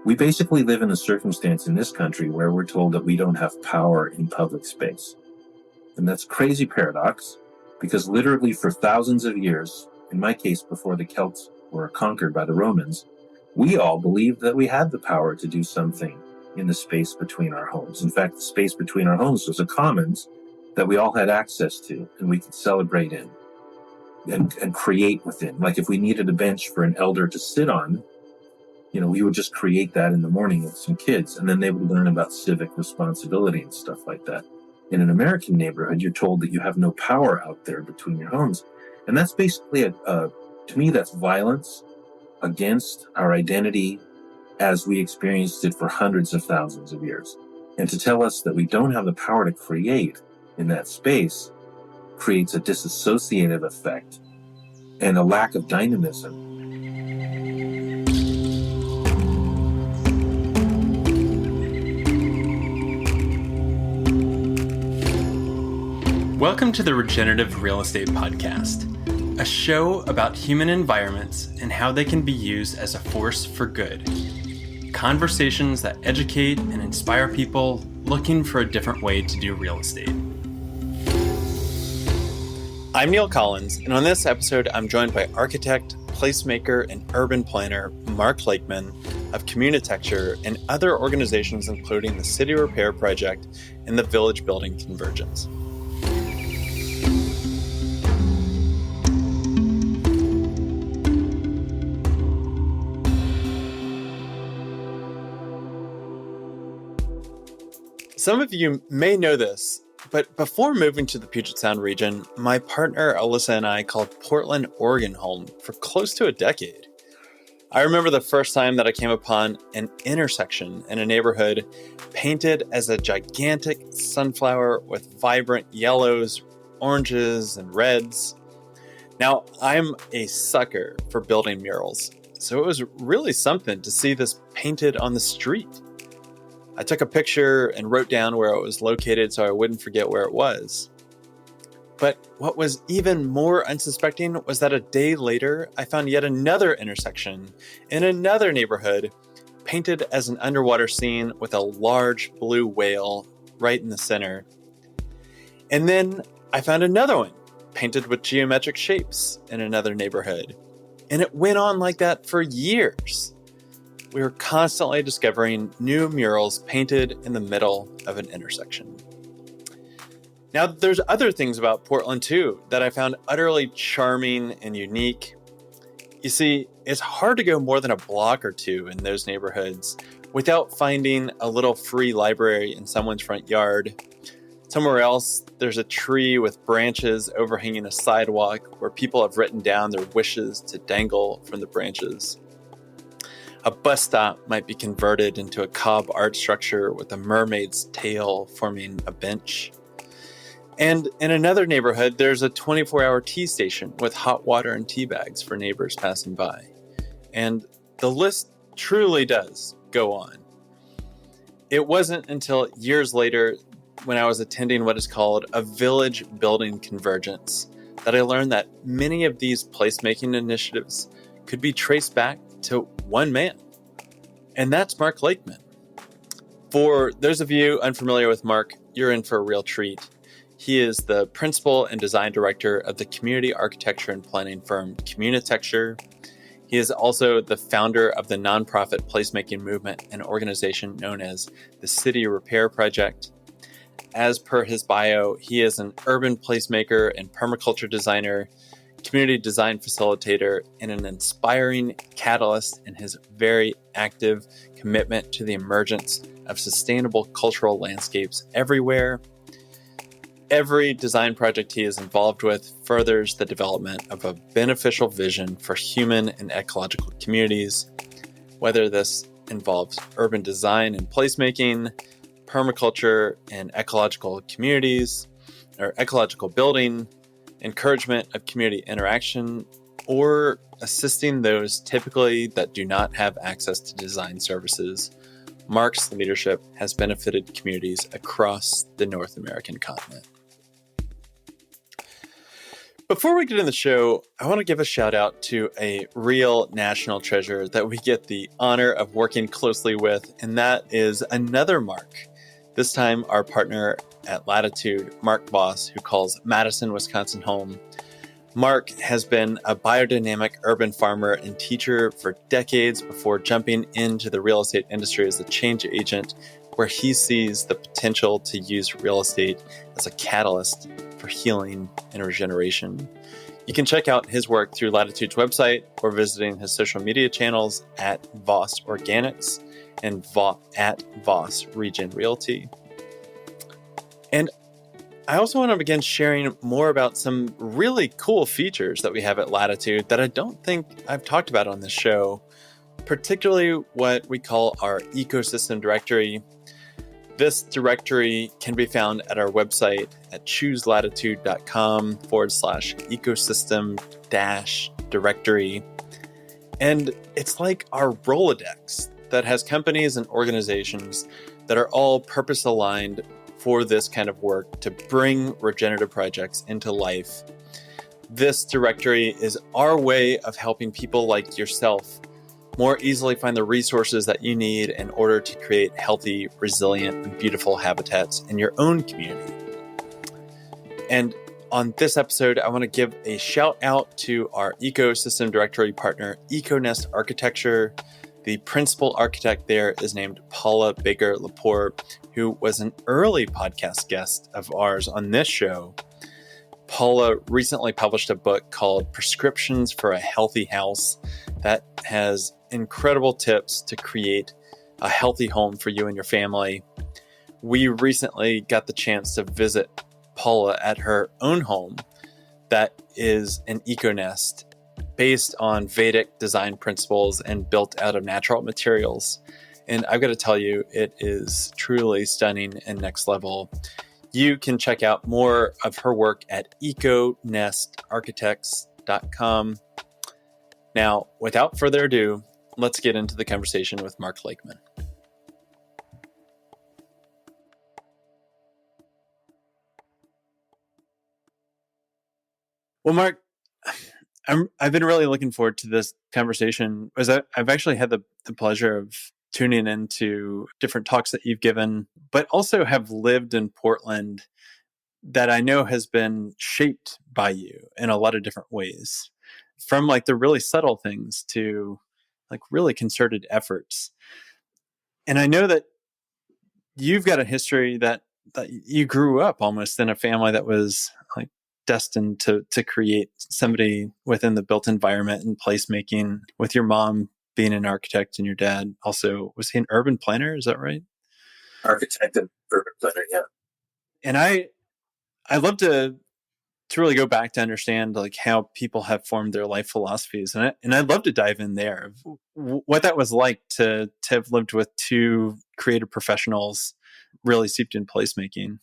We basically live in a circumstance in this country where we're told that we don't have power in public space. And that's a crazy paradox, because literally for thousands of years, in my case before the Celts were conquered by the Romans, we all believed that we had the power to do something in the space between our homes. In fact, the space between our homes was a commons that we all had access to and we could celebrate in and create within. Like if we needed a bench for an elder to sit on, we would just create that in the morning with some kids, and then they would learn about civic responsibility and stuff like that. In an American neighborhood, you're told that you have no power out there between your homes. And that's basically, to me, that's violence against our identity as we experienced it for hundreds of thousands of years. And to tell us that we don't have the power to create in that space creates a disassociative effect and a lack of dynamism. Welcome to the Regenerative Real Estate Podcast, a show about human environments and how they can be used as a force for good. Conversations that educate and inspire people looking for a different way to do real estate. I'm Neil Collins, and on this episode, I'm joined by architect, placemaker, and urban planner Mark Lakeman of Communitecture and other organizations including the City Repair Project and the Village Building Convergence. Some of you may know this, but before moving to the Puget Sound region, my partner Alyssa and I called Portland, Oregon home for close to a decade. I remember the first time that I came upon an intersection in a neighborhood painted as a gigantic sunflower with vibrant yellows, oranges, and reds. Now, I'm a sucker for building murals, so it was really something to see this painted on the street. I took a picture and wrote down where it was located so I wouldn't forget where it was. But what was even more unsuspecting was that a day later, I found yet another intersection in another neighborhood painted as an underwater scene with a large blue whale right in the center. And then I found another one painted with geometric shapes in another neighborhood. And it went on like that for years. We were constantly discovering new murals painted in the middle of an intersection. Now, there's other things about Portland, too, that I found utterly charming and unique. You see, it's hard to go more than a block or two in those neighborhoods without finding a little free library in someone's front yard. Somewhere else, there's a tree with branches overhanging a sidewalk where people have written down their wishes to dangle from the branches. A bus stop might be converted into a cob art structure with a mermaid's tail forming a bench. And in another neighborhood, there's a 24-hour tea station with hot water and tea bags for neighbors passing by. And the list truly does go on. It wasn't until years later when I was attending what is called a Village Building Convergence that I learned that many of these placemaking initiatives could be traced back to one man, and that's Mark Lakeman. For those of you unfamiliar with Mark, you're in for a real treat. He is the principal and design director of the community architecture and planning firm Communitecture. He is also the founder of the nonprofit placemaking movement and organization known as the City Repair Project. As per his bio, he is an urban placemaker and permaculture designer, community design facilitator, and an inspiring catalyst in his very active commitment to the emergence of sustainable cultural landscapes everywhere. Every design project he is involved with furthers the development of a beneficial vision for human and ecological communities, whether this involves urban design and placemaking, permaculture and ecological communities, or ecological building, encouragement of community interaction, or assisting those typically that do not have access to design services. Mark's leadership has benefited communities across the North American continent. Before we get in the show, I want to give a shout out to a real national treasure that we get the honor of working closely with, and that is another Mark. This time, our partner at Latitude, Mark Voss, who calls Madison, Wisconsin home. Mark has been a biodynamic urban farmer and teacher for decades before jumping into the real estate industry as a change agent, where he sees the potential to use real estate as a catalyst for healing and regeneration. You can check out his work through Latitude's website or visiting his social media channels at Voss Organics and at Voss Regen Realty. And I also want to begin sharing more about some really cool features that we have at Latitude that I don't think I've talked about on this show, particularly what we call our ecosystem directory. This directory can be found at our website at chooselatitude.com/ecosystem-directory. And it's like our Rolodex that has companies and organizations that are all purpose aligned for this kind of work to bring regenerative projects into life. This directory is our way of helping people like yourself more easily find the resources that you need in order to create healthy, resilient, and beautiful habitats in your own community. And on this episode, I want to give a shout out to our ecosystem directory partner, EcoNest Architecture. The principal architect there is named Paula Baker-Laporte, who was an early podcast guest of ours on this show. Paula recently published a book called Prescriptions for a Healthy House that has incredible tips to create a healthy home for you and your family. We recently got the chance to visit Paula at her own home that is an eco-nest based on Vedic design principles and built out of natural materials. And I've got to tell you, it is truly stunning and next level. You can check out more of her work at econestarchitects.com. Now, without further ado, let's get into the conversation with Mark Lakeman. Well, Mark, I've been really looking forward to this conversation because I've actually had the pleasure of tuning into different talks that you've given, but also have lived in Portland that I know has been shaped by you in a lot of different ways, from like the really subtle things to like really concerted efforts. And I know that you've got a history that you grew up almost in a family that was like destined to create somebody within the built environment and placemaking, with your mom being an architect and your dad also, was he an urban planner? Is that right? Architect and urban planner, yeah. And I love to really go back to understand like how people have formed their life philosophies. And I'd love to dive in there, what that was like to have lived with two creative professionals really steeped in placemaking.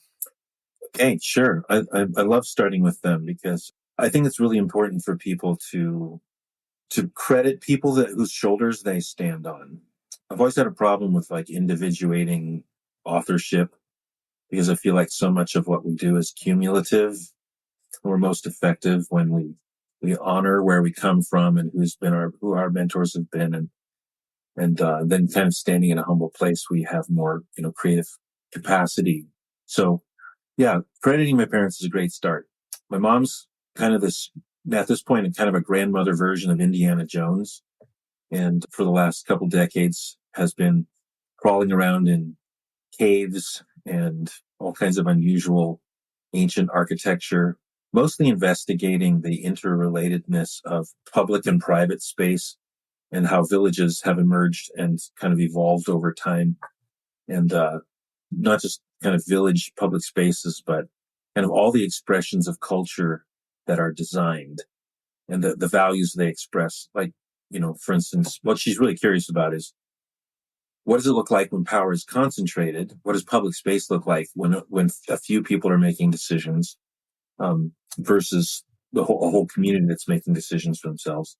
Okay, sure. I love starting with them because I think it's really important for people to credit people whose shoulders they stand on. I've always had a problem with like individuating authorship because I feel like so much of what we do is cumulative. We're most effective when we honor where we come from and who our mentors have been, and then kind of standing in a humble place, we have more creative capacity. So yeah, crediting my parents is a great start. My mom's kind of at this point, kind of a grandmother version of Indiana Jones. And for the last couple decades has been crawling around in caves and all kinds of unusual ancient architecture, mostly investigating the interrelatedness of public and private space and how villages have emerged and kind of evolved over time. And not just kind of village public spaces, but kind of all the expressions of culture that are designed and the values they express. Like, for instance, what she's really curious about is, what does it look like when power is concentrated? What does public space look like when a few people are making decisions versus a whole community that's making decisions for themselves?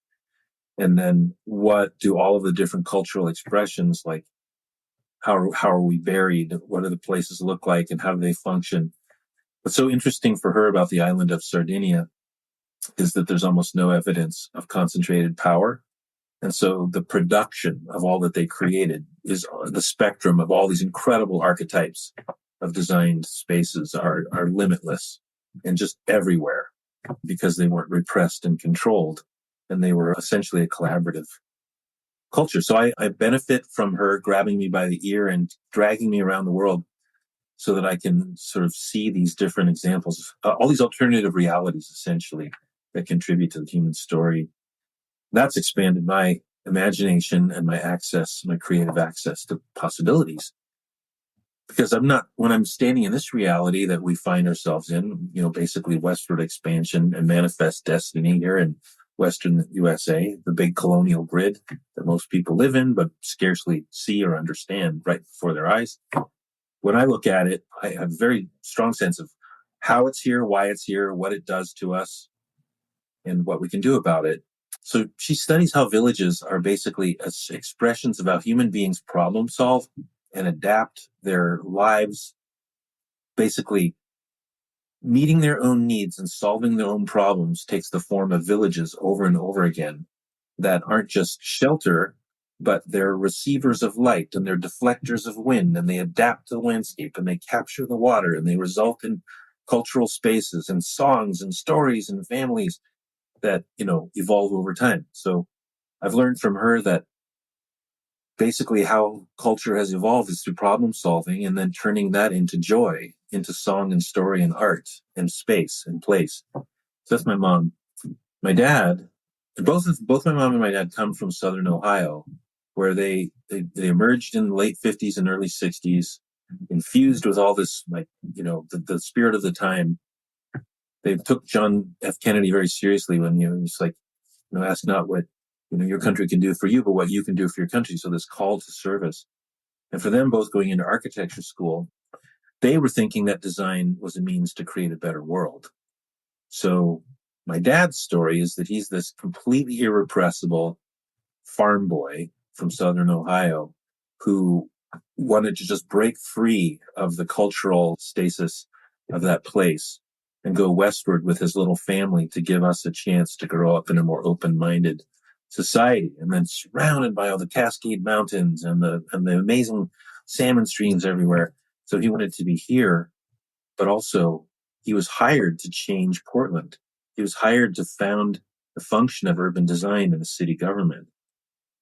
And then what do all of the different cultural expressions, like how are we buried? What do the places look like and how do they function? What's so interesting for her about the island of Sardinia is that there's almost no evidence of concentrated power. And so the production of all that they created is the spectrum of all these incredible archetypes of designed spaces are limitless and just everywhere because they weren't repressed and controlled. And they were essentially a collaborative culture. So I benefit from her grabbing me by the ear and dragging me around the world so that I can sort of see these different examples, all these alternative realities, essentially, that contribute to the human story. That's expanded my imagination and my creative access to possibilities. Because when I'm standing in this reality that we find ourselves in, basically westward expansion and manifest destiny here in Western USA, the big colonial grid that most people live in, but scarcely see or understand right before their eyes. When I look at it, I have a very strong sense of how it's here, why it's here, what it does to us, and what we can do about it. So she studies how villages are basically expressions of how human beings problem solve and adapt their lives, basically meeting their own needs and solving their own problems takes the form of villages over and over again that aren't just shelter, but they're receivers of light and they're deflectors of wind, and they adapt to the landscape and they capture the water and they result in cultural spaces and songs and stories and families that, evolve over time. So I've learned from her that basically how culture has evolved is through problem solving and then turning that into joy, into song and story and art and space and place. So that's my mom. My dad, both my mom and my dad come from Southern Ohio, where they emerged in the late 50s and early 60s, infused with all this, the spirit of the time. They took John F. Kennedy very seriously when, it's like, ask not what, your country can do for you, but what you can do for your country. So this call to service. And for them both going into architecture school, they were thinking that design was a means to create a better world. So my dad's story is that he's this completely irrepressible farm boy from Southern Ohio who wanted to just break free of the cultural stasis of that place and go westward with his little family to give us a chance to grow up in a more open-minded society, and then surrounded by all the Cascade Mountains and the amazing salmon streams everywhere. So he wanted to be here, but also he was hired to change Portland. He was hired to found the function of urban design in the city government.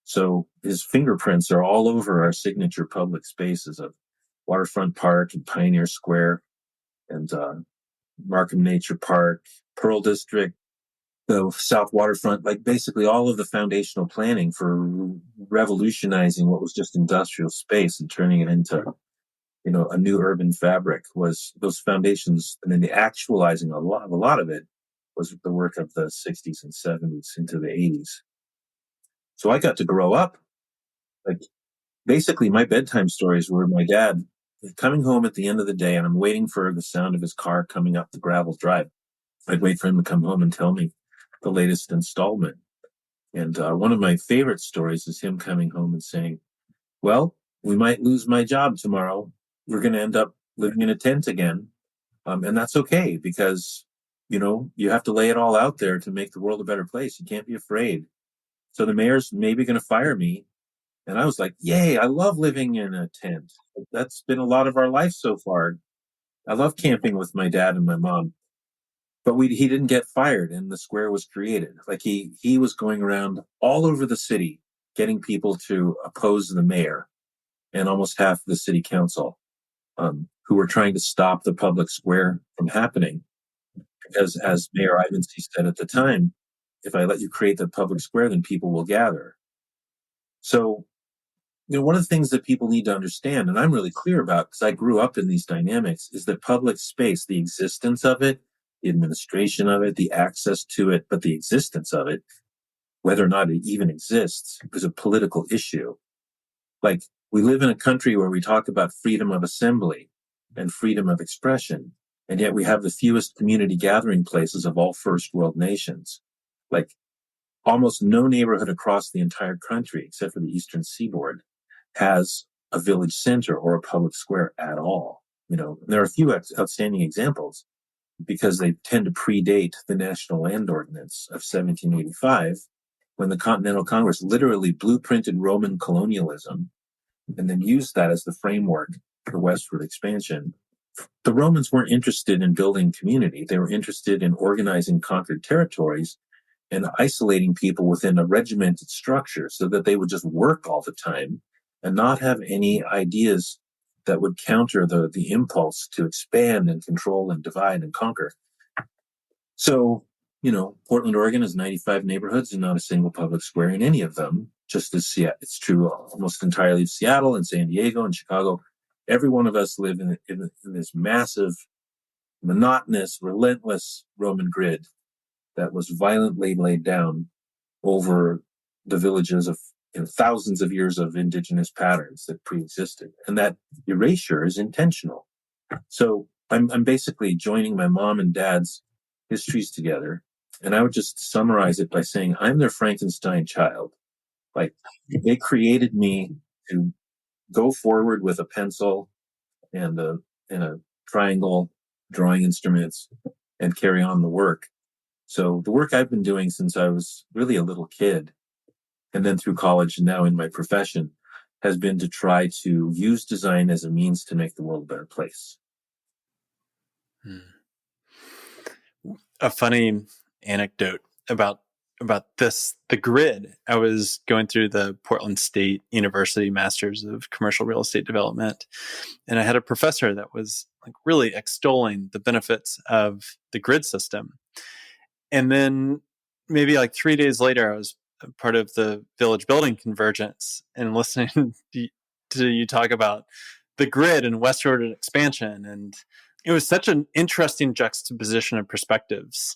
So his fingerprints are all over our signature public spaces of Waterfront Park and Pioneer Square and Markham Nature Park, Pearl District, the South Waterfront, like basically all of the foundational planning for revolutionizing what was just industrial space and turning it into, a new urban fabric was those foundations. And then the actualizing a lot of it was the work of the 60s and 70s into the 80s. So I got to grow up. Like basically my bedtime stories were my dad coming home at the end of the day and I'm waiting for the sound of his car coming up the gravel drive. I'd wait for him to come home and tell me the latest installment. And one of my favorite stories is him coming home and saying, well, we might lose my job tomorrow. We're going to end up living in a tent again. And that's okay because, you have to lay it all out there to make the world a better place. You can't be afraid. So the mayor's maybe going to fire me. And I was like, yay, I love living in a tent. That's been a lot of our life so far. I love camping with my dad and my mom. But he didn't get fired and the square was created. Like he was going around all over the city getting people to oppose the mayor and almost half the city council who were trying to stop the public square from happening. Because as Mayor Ivancy said at the time, if I let you create the public square, then people will gather. So, one of the things that people need to understand, and I'm really clear about because I grew up in these dynamics, is that public space, the existence of it, the administration of it, the access to it, but the existence of it, whether or not it even exists, is a political issue. Like, we live in a country where we talk about freedom of assembly and freedom of expression, and yet we have the fewest community gathering places of all first world nations. Like, almost no neighborhood across the entire country, except for the eastern seaboard, has a village center or a public square at all. There are a few outstanding examples, because they tend to predate the National Land Ordinance of 1785, when the Continental Congress literally blueprinted Roman colonialism and then used that as the framework for westward expansion. The Romans weren't interested in building community. They were interested in organizing conquered territories and isolating people within a regimented structure so that they would just work all the time and not have any ideas that would counter the impulse to expand and control and divide and conquer. So, Portland, Oregon has 95 neighborhoods and not a single public square in any of them, just as it's true almost entirely of Seattle and San Diego and Chicago. Every one of us live in this massive, monotonous, relentless Roman grid that was violently laid down over the villages of thousands of years of indigenous patterns that pre-existed. And that erasure is intentional. So I'm basically joining my mom and dad's histories together. And I would just summarize it by saying, I'm their Frankenstein child. Like, they created me to go forward with a pencil and a triangle, drawing instruments, and carry on the work. So the work I've been doing since I was really a little kid, and then through college and now in my profession, has been to try to use design as a means to make the world a better place. A funny anecdote about this, the grid. I was going through the Portland State University Masters of Commercial Real Estate Development, and I had a professor that was like really extolling the benefits of the grid system. And then maybe like 3 days later, I was part of the village building Convergence and listening to you talk about the grid and westward expansion. And it was such an interesting juxtaposition of perspectives.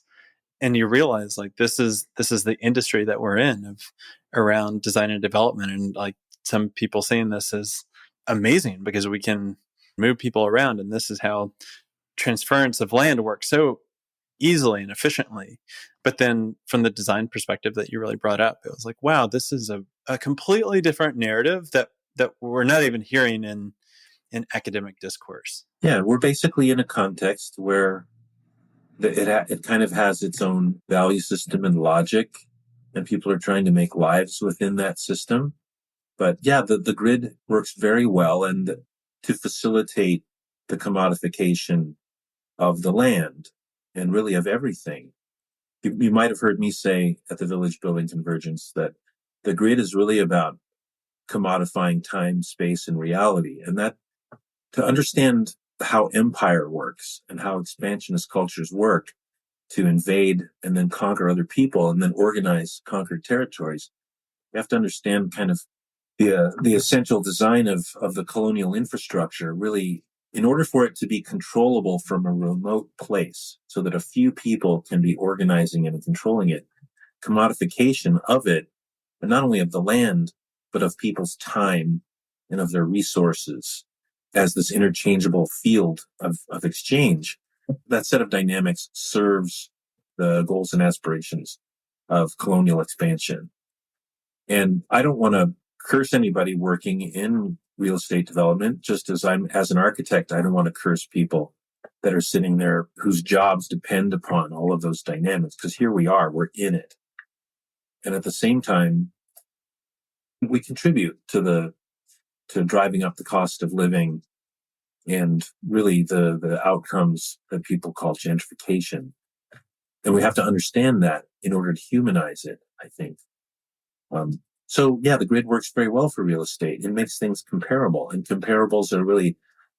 And you realize like this is the industry that we're in around design and development. And like some people saying this is amazing because we can move people around. And this is how transference of land works so easily and efficiently. But then from the design perspective that you really brought up, it was like, wow, this is a completely different narrative that we're not even hearing in academic discourse. Yeah, we're basically in a context where it kind of has its own value system and logic, and people are trying to make lives within that system. But yeah, the grid works very well, and to facilitate the commodification of the land and really of everything. You might have heard me say at the Village Building Convergence that the grid is really about commodifying time, space, and reality. And that, to understand how empire works and how expansionist cultures work to invade and then conquer other people and then organize conquered territories, you have to understand kind of the essential design of the colonial infrastructure, really, in order for it to be controllable from a remote place so that a few people can be organizing and controlling it, commodification of it, and not only of the land, but of people's time and of their resources as this interchangeable field of exchange. That set of dynamics serves the goals and aspirations of colonial expansion. And I don't want to curse anybody working in real estate development, just as as an architect, I don't want to curse people that are sitting there whose jobs depend upon all of those dynamics, because here we are, we're in it. And at the same time, we contribute to driving up the cost of living and really the outcomes that people call gentrification. And we have to understand that in order to humanize it, I think. So yeah, the grid works very well for real estate. It makes things comparable, and comparables are really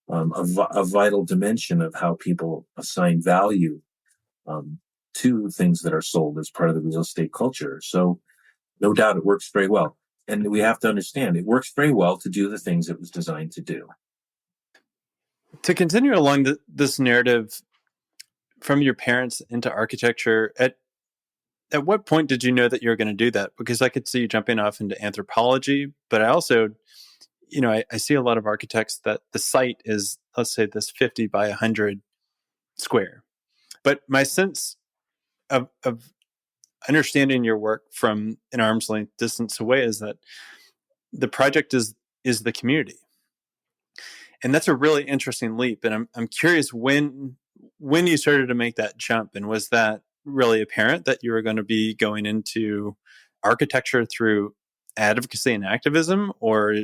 a vital dimension of how people assign value to things that are sold as part of the real estate culture. So no doubt it works very well. And we have to understand it works very well to do the things it was designed to do. To continue along this narrative from your parents into architecture, at what point did you know that you were going to do that? Because I could see you jumping off into anthropology, but I also, I see a lot of architects that the site is, let's say, this 50 by 100 square. But my sense of understanding your work from an arm's length distance away is that the project is the community. And that's a really interesting leap. And I'm curious, when when you started to make that jump, and was that really apparent that you were going to be going into architecture through advocacy and activism, or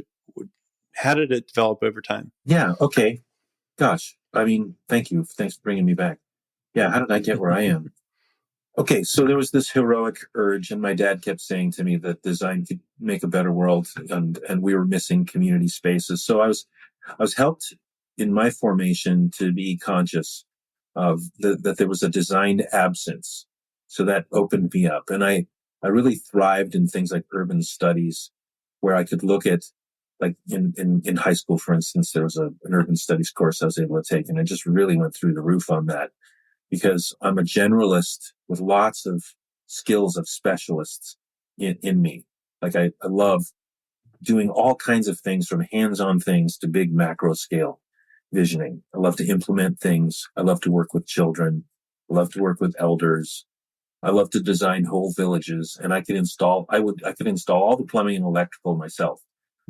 how did it develop over time? Yeah. Okay. Gosh. I mean, thank you. Thanks for bringing me back. Yeah. How did I get where I am? Okay. So there was this heroic urge, and my dad kept saying to me that design could make a better world, and we were missing community spaces. So I was helped in my formation to be conscious of that there was a designed absence. So that opened me up. And I really thrived in things like urban studies, where I could look at, like in high school, for instance, there was an urban studies course I was able to take, and I just really went through the roof on that because I'm a generalist with lots of skills of specialists in me. Like I love doing all kinds of things, from hands-on things to big macro scale visioning. I love to implement things. I love to work with children. I love to work with elders. I love to design whole villages, and I could install all the plumbing and electrical myself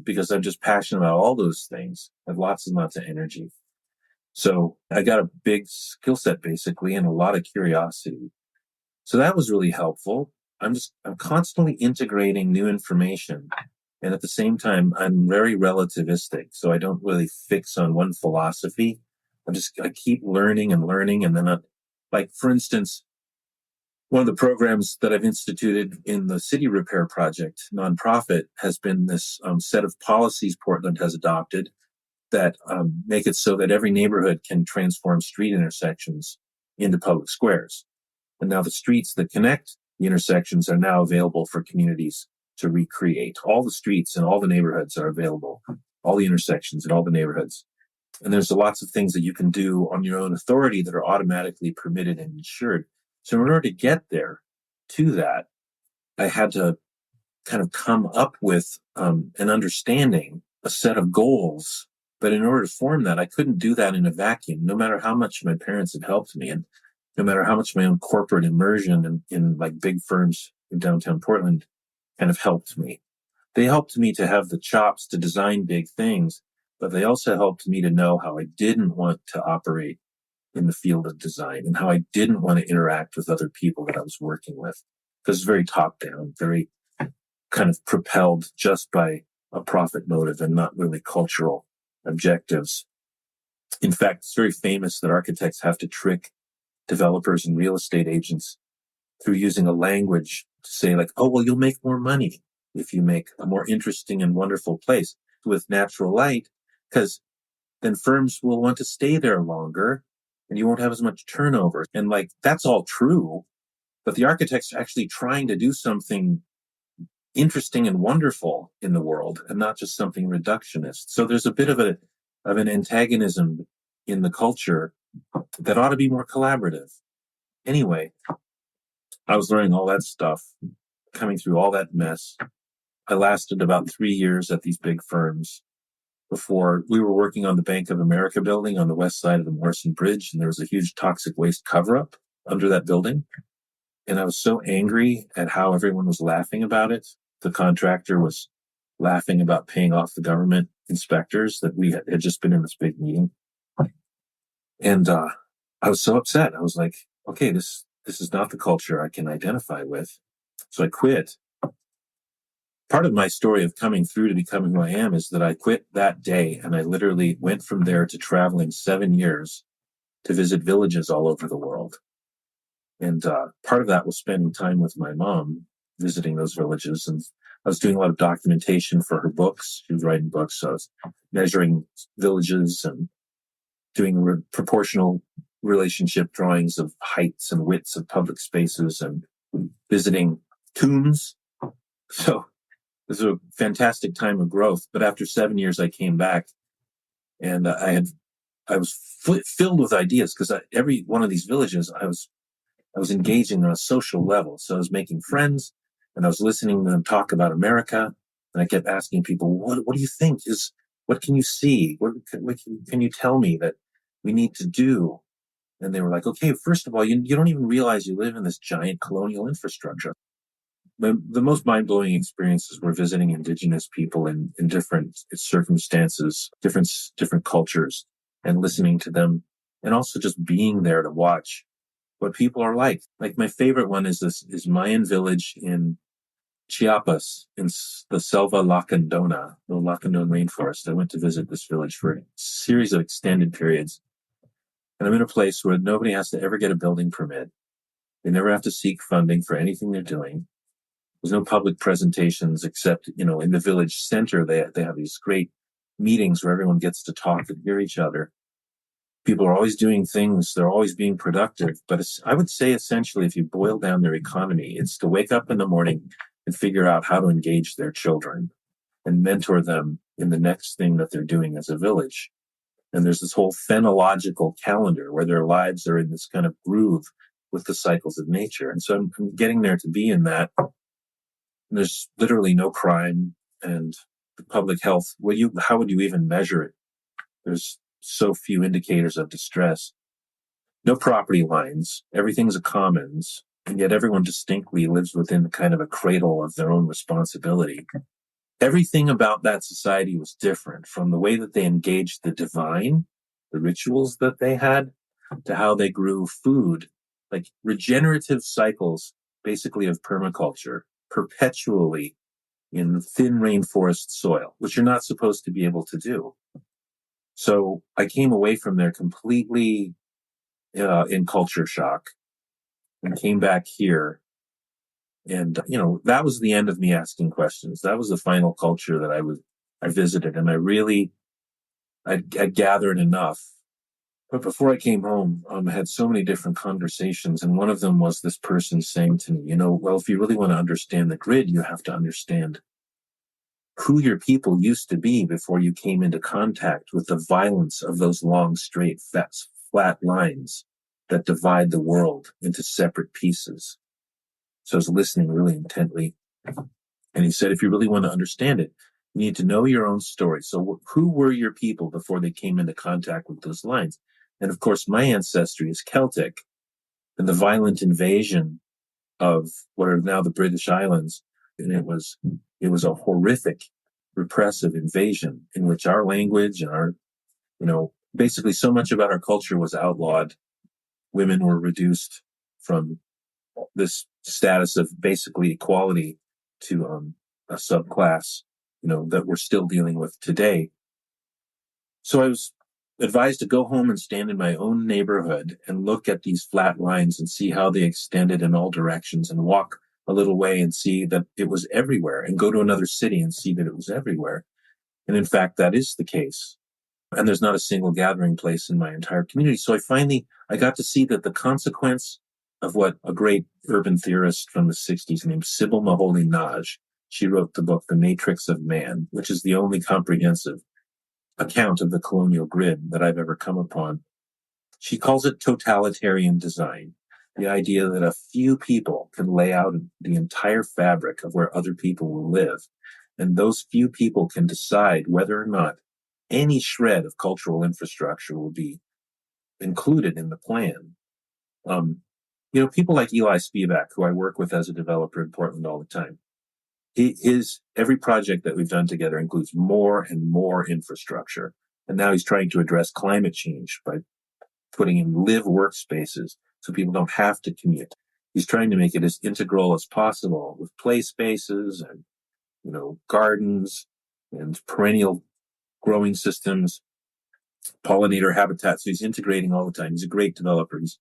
because I'm just passionate about all those things. I have lots and lots of energy. So I got a big skill set basically and a lot of curiosity. So that was really helpful. I'm constantly integrating new information. And at the same time, I'm very relativistic. So I don't really fix on one philosophy. I keep learning and learning. And then like, for instance, one of the programs that I've instituted in the City Repair Project nonprofit has been this set of policies Portland has adopted that make it so that every neighborhood can transform street intersections into public squares. And now the streets that connect the intersections are now available for communities to recreate. All the streets and all the neighborhoods are available, all the intersections and all the neighborhoods. And there's lots of things that you can do on your own authority that are automatically permitted and insured. So in order to get there to that, I had to kind of come up with an understanding, a set of goals. But in order to form that, I couldn't do that in a vacuum, no matter how much my parents had helped me, and no matter how much my own corporate immersion in like big firms in downtown Portland kind of helped me. They helped me to have the chops to design big things, but they also helped me to know how I didn't want to operate in the field of design and how I didn't want to interact with other people that I was working with. Because it's very top down, very kind of propelled just by a profit motive and not really cultural objectives. In fact, it's very famous that architects have to trick developers and real estate agents through using a language to say like, oh, well, you'll make more money if you make a more interesting and wonderful place with natural light, because then firms will want to stay there longer and you won't have as much turnover. And like, that's all true, but the architects are actually trying to do something interesting and wonderful in the world and not just something reductionist. So there's a bit of an antagonism in the culture that ought to be more collaborative. Anyway, I was learning all that stuff, coming through all that mess. I lasted about 3 years at these big firms before we were working on the Bank of America building on the west side of the Morrison Bridge, and there was a huge toxic waste cover-up under that building. And I was so angry at how everyone was laughing about it. The contractor was laughing about paying off the government inspectors that we had just been in this big meeting. And I was so upset. I was like, okay, this is not the culture I can identify with. So I quit. Part of my story of coming through to becoming who I am is that I quit that day, and I literally went from there to traveling 7 years to visit villages all over the world. And part of that was spending time with my mom, visiting those villages. And I was doing a lot of documentation for her books. She was writing books. So I was measuring villages and doing proportional relationship drawings of heights and widths of public spaces and visiting tombs. So this was a fantastic time of growth. But after 7 years, I came back, and I was filled with ideas, because every one of these villages, I was engaging on a social level. So I was making friends, and I was listening to them talk about America. And I kept asking people, what do you think what can you see? What can you tell me that we need to do? And they were like, okay, first of all, you don't even realize you live in this giant colonial infrastructure. The most mind-blowing experiences were visiting indigenous people in different circumstances, different cultures, and listening to them and also just being there to watch what people are like. Like my favorite one is Mayan village in Chiapas in the Selva Lacandona, the Lacandon rainforest. I went to visit this village for a series of extended periods. And I'm in a place where nobody has to ever get a building permit. They never have to seek funding for anything they're doing. There's no public presentations except, in the village center, they have these great meetings where everyone gets to talk and hear each other. People are always doing things. They're always being productive. But I would say essentially, if you boil down their economy, it's to wake up in the morning and figure out how to engage their children and mentor them in the next thing that they're doing as a village. And there's this whole phenological calendar where their lives are in this kind of groove with the cycles of nature. And so I'm getting there to be in that. And there's literally no crime and public health. How would you even measure it? There's so few indicators of distress. No property lines. Everything's a commons. And yet everyone distinctly lives within kind of a cradle of their own responsibility. Everything about that society was different, from the way that they engaged the divine, the rituals that they had, to how they grew food, like regenerative cycles, basically of permaculture, perpetually in thin rainforest soil, which you're not supposed to be able to do. So I came away from there completely in culture shock and came back here. And, that was the end of me asking questions. That was the final culture that I visited. And I gathered enough. But before I came home, I had so many different conversations. And one of them was this person saying to me, well, if you really want to understand the grid, you have to understand who your people used to be before you came into contact with the violence of those long, straight, flat lines that divide the world into separate pieces. So I was listening really intently. And he said, if you really want to understand it, you need to know your own story. So who were your people before they came into contact with those lines? And of course, my ancestry is Celtic, and the violent invasion of what are now the British Islands. And it was a horrific, repressive invasion in which our language and our, basically so much about our culture was outlawed. Women were reduced from this status of basically equality to a subclass, that we're still dealing with today. So I was advised to go home and stand in my own neighborhood and look at these flat lines and see how they extended in all directions, and walk a little way and see that it was everywhere, and go to another city and see that it was everywhere. And in fact, that is the case. And there's not a single gathering place in my entire community. So I got to see that the consequence of what a great urban theorist from the 60s named Sybil Maholi-Nagy, she wrote the book, The Matrix of Man, which is the only comprehensive account of the colonial grid that I've ever come upon. She calls it totalitarian design, the idea that a few people can lay out the entire fabric of where other people will live. And those few people can decide whether or not any shred of cultural infrastructure will be included in the plan. People like Eli Spivak, who I work with as a developer in Portland all the time, every project that we've done together includes more and more infrastructure. And now he's trying to address climate change by putting in live workspaces so people don't have to commute. He's trying to make it as integral as possible with play spaces and, gardens and perennial growing systems, pollinator habitats. So he's integrating all the time. He's a great developer. He's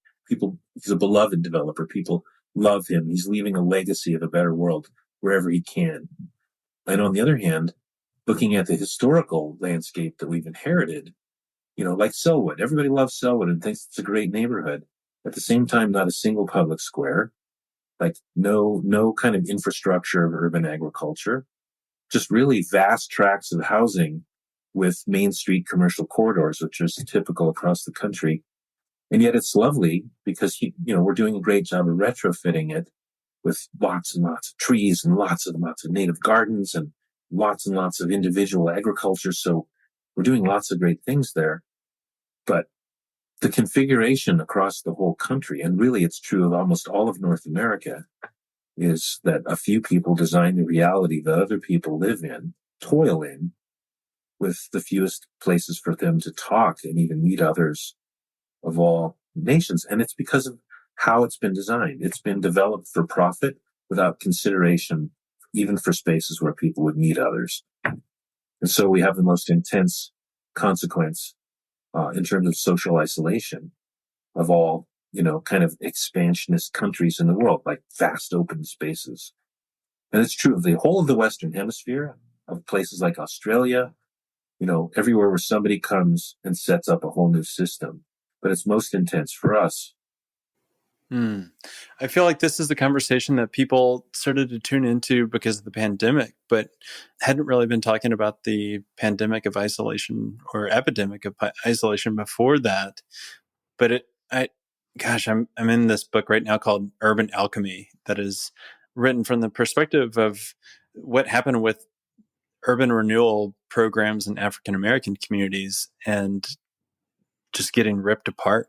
a beloved developer. People love him. He's leaving a legacy of a better world wherever he can. And on the other hand, looking at the historical landscape that we've inherited, like Selwood, everybody loves Selwood and thinks it's a great neighborhood. At the same time, not a single public square, like no kind of infrastructure of urban agriculture, just really vast tracts of housing with Main Street commercial corridors, which is typical across the country. And yet it's lovely because, we're doing a great job of retrofitting it with lots and lots of trees and lots of native gardens and lots of individual agriculture. So we're doing lots of great things there. But the configuration across the whole country, and really it's true of almost all of North America, is that a few people design the reality that other people live in, toil in, with the fewest places for them to talk and even meet others. of all nations. And it's because of how it's been designed. It's been developed for profit without consideration, even for spaces where people would meet others. And so we have the most intense consequence in terms of social isolation of all, kind of expansionist countries in the world, like vast open spaces. And it's true of the whole of the Western Hemisphere, of places like Australia, everywhere where somebody comes and sets up a whole new system. But it's most intense for us. I feel like this is the conversation that people started to tune into because of the pandemic, but hadn't really been talking about the pandemic of isolation or epidemic of isolation before that. But I'm in this book right now called Urban Alchemy that is written from the perspective of what happened with urban renewal programs in African American communities and just getting ripped apart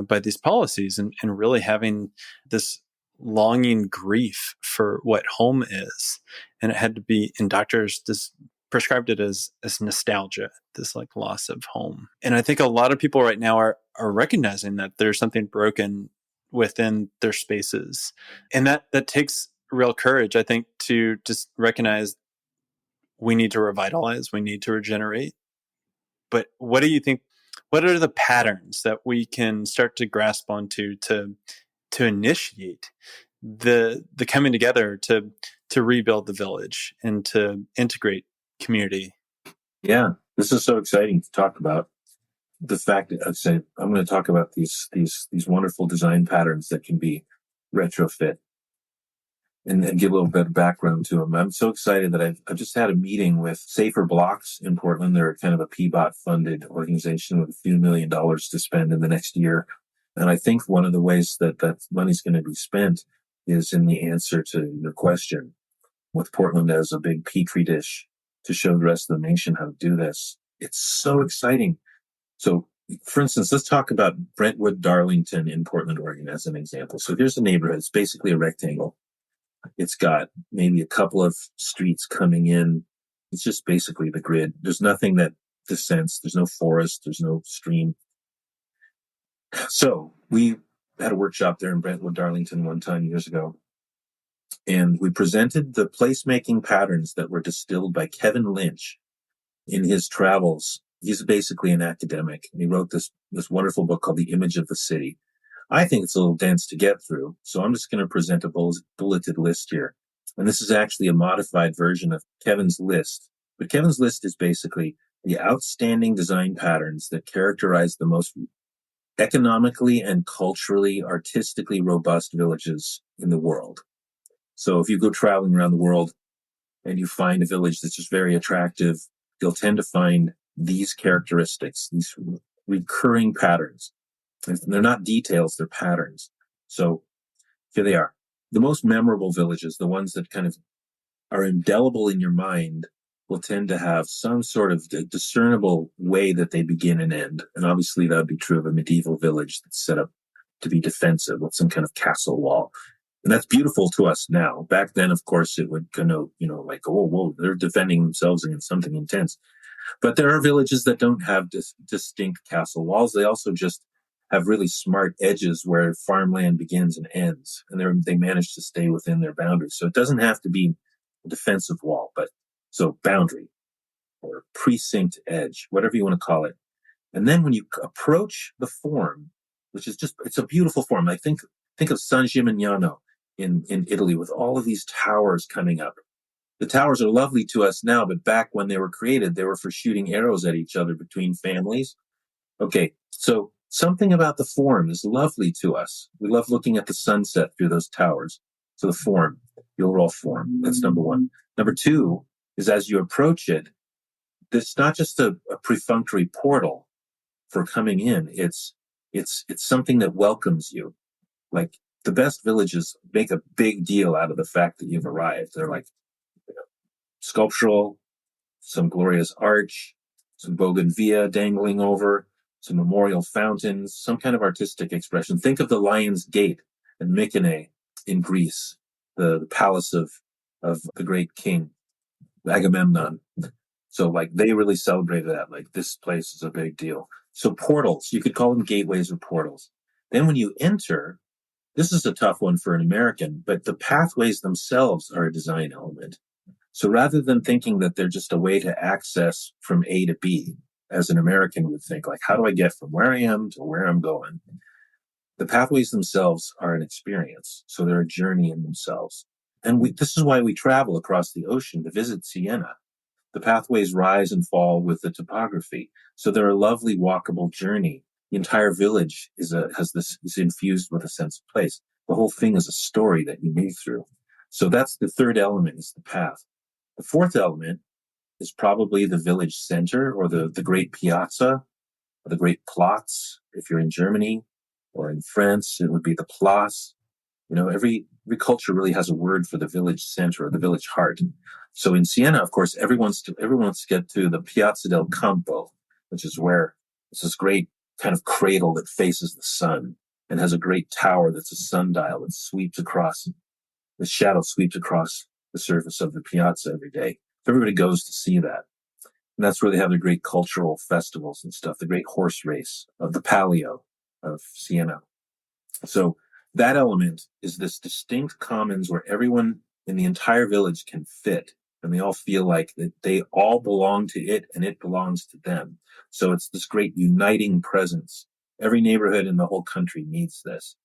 by these policies and really having this longing grief for what home is. And it had to be, and doctors just prescribed it as nostalgia, this like loss of home. And I think a lot of people right now are recognizing that there's something broken within their spaces. And that takes real courage, I think, to just recognize we need to revitalize, we need to regenerate. But what do you think? What are the patterns that we can start to grasp onto to initiate the coming together to rebuild the village and to integrate community? Yeah, this is so exciting to talk about. The fact that I'm going to talk about these wonderful design patterns that can be retrofit and give a little bit of background to them. I'm so excited that I've just had a meeting with Safer Blocks in Portland. They're kind of a PBOT funded organization with a few $1 million to spend in the next year. And I think one of the ways that money's going to be spent is in the answer to your question, with Portland as a big petri dish to show the rest of the nation how to do this. It's so exciting. So, for instance, let's talk about Brentwood Darlington in Portland, Oregon as an example. So here's a neighborhood. It's basically a rectangle. It's got maybe a couple of streets coming in. It's just basically the grid. There's nothing that descends. There's no forest. There's no stream. So we had a workshop there in Brentwood, Darlington one time years ago. And we presented the placemaking patterns that were distilled by Kevin Lynch in his travels. He's basically an academic. And he wrote this wonderful book called The Image of the City. I think it's a little dense to get through, so I'm just going to present a bulleted list here. And this is actually a modified version of Kevin's list. But Kevin's list is basically the outstanding design patterns that characterize the most economically and culturally, artistically robust villages in the world. So if you go traveling around the world and you find a village that's just very attractive, you'll tend to find these characteristics, these recurring patterns. And they're not details, they're patterns. So here they are. The most memorable villages, the ones that kind of are indelible in your mind, will tend to have some sort of discernible way that they begin and end. And obviously that would be true of a medieval village that's set up to be defensive with some kind of castle wall. And that's beautiful to us now. Back then, of course, it would connote, like, oh, whoa, they're defending themselves against something intense. But there are villages that don't have distinct castle walls. They also just have really smart edges where farmland begins and ends, and they manage to stay within their boundaries. So it doesn't have to be a defensive wall, but so boundary or precinct edge, whatever you want to call it. And then when you approach the form, which is it's a beautiful form. I think of San Gimignano in Italy with all of these towers coming up. The towers are lovely to us now, but back when they were created, they were for shooting arrows at each other between families. Okay, so something about the form is lovely to us. We love looking at the sunset through those towers. So the form, the overall form, that's number one. Number two is as you approach it, it's not just a perfunctory portal for coming in. It's something that welcomes you. Like the best villages make a big deal out of the fact that you've arrived. They're like sculptural, some glorious arch, some bougainvillea dangling over, some memorial fountains, some kind of artistic expression. Think of the Lion's Gate at Mycenae in Greece, the palace of the great king, Agamemnon. So like they really celebrated that. Like this place is a big deal. So portals, you could call them gateways or portals. Then when you enter, this is a tough one for an American, but the pathways themselves are a design element. So rather than thinking that they're just a way to access from A to B, as an American would think, like, how do I get from where I am to where I'm going? The pathways themselves are an experience. So they're a journey in themselves. And this is why we travel across the ocean to visit Siena. The pathways rise and fall with the topography. So they're a lovely walkable journey. The entire village is infused with a sense of place. The whole thing is a story that you move through. So that's the third element, is the path. The fourth element is probably the village center, or the great piazza, or the great Platz. If you're in Germany or in France, it would be the Place. Every culture really has a word for the village center or the village heart. So in Siena, of course, everyone wants to get to the Piazza del Campo, which is where it's this great kind of cradle that faces the sun and has a great tower that's a sundial that sweeps across, the shadow sweeps across the surface of the piazza every day. Everybody goes to see that. And that's where they have their great cultural festivals and stuff, the great horse race of the Palio of Siena. So that element is this distinct commons where everyone in the entire village can fit, and they all feel like that they all belong to it and it belongs to them. So it's this great uniting presence. Every neighborhood in the whole country needs this.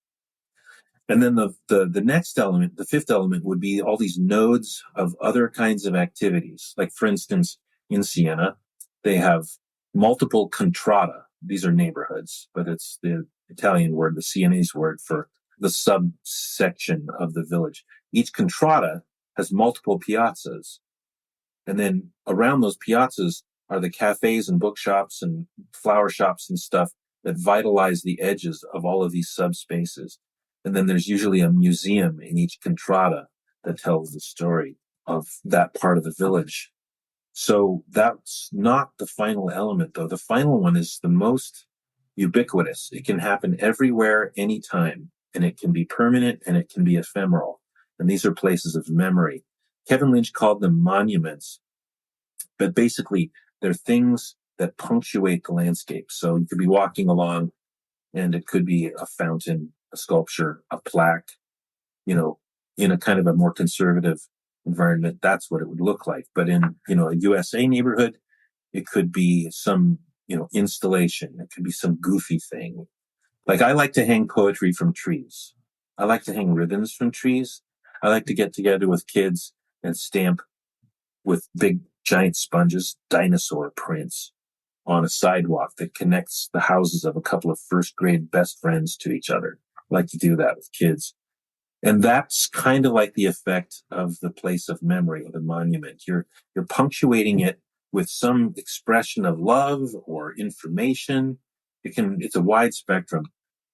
And then the next element, the fifth element, would be all these nodes of other kinds of activities. Like, for instance, in Siena, they have multiple contrada. These are neighborhoods, but it's the Italian word, the Sienese word for the subsection of the village. Each contrada has multiple piazzas. And then around those piazzas are the cafes and bookshops and flower shops and stuff that vitalize the edges of all of these subspaces. And then there's usually a museum in each contrada that tells the story of that part of the village. So that's not the final element, though. The final one is the most ubiquitous. It can happen everywhere, anytime, and it can be permanent and it can be ephemeral. And these are places of memory. Kevin Lynch called them monuments, but basically they're things that punctuate the landscape. So you could be walking along and it could be a fountain, a sculpture, a plaque, in a kind of a more conservative environment, that's what it would look like. But in, a USA neighborhood, it could be some, installation. It could be some goofy thing. Like, I like to hang poetry from trees. I like to hang ribbons from trees. I like to get together with kids and stamp with big giant sponges dinosaur prints on a sidewalk that connects the houses of a couple of first grade best friends to each other. I like to do that with kids. And that's kind of like the effect of the place of memory, or the monument. You're punctuating it with some expression of love or information. It's a wide spectrum,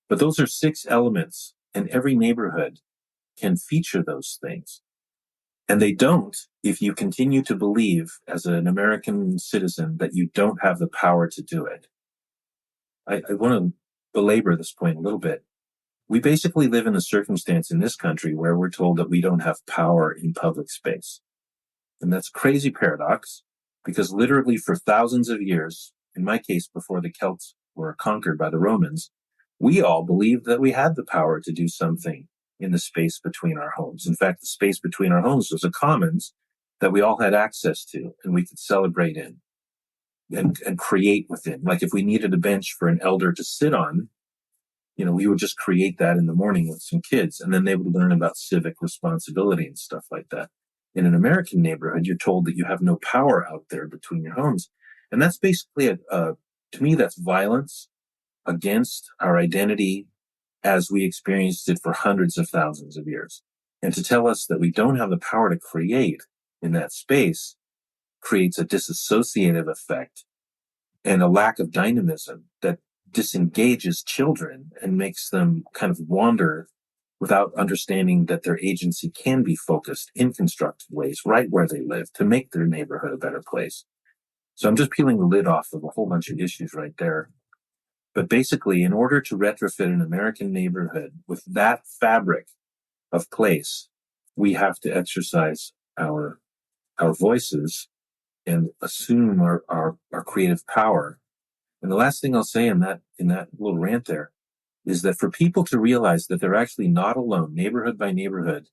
but those are 6 elements, and every neighborhood can feature those things. And they don't if you continue to believe as an American citizen that you don't have the power to do it. I want to belabor this point a little bit. We basically live in a circumstance in this country where we're told that we don't have power in public space. And that's a crazy paradox, because literally for thousands of years, in my case, before the Celts were conquered by the Romans, we all believed that we had the power to do something in the space between our homes. In fact, the space between our homes was a commons that we all had access to and we could celebrate in and create within. Like, if we needed a bench for an elder to sit on, we would just create that in the morning with some kids, and then they would learn about civic responsibility and stuff like that. In an American neighborhood, you're told that you have no power out there between your homes. And that's basically, to me, that's violence against our identity as we experienced it for hundreds of thousands of years. And to tell us that we don't have the power to create in that space creates a disassociative effect and a lack of dynamism that disengages children and makes them kind of wander without understanding that their agency can be focused in constructive ways right where they live to make their neighborhood a better place. So I'm just peeling the lid off of a whole bunch of issues right there. But basically, in order to retrofit an American neighborhood with that fabric of place, we have to exercise our voices and assume our creative power And the last thing I'll say in that little rant there is that for people to realize that they're actually not alone, neighborhood by neighborhood,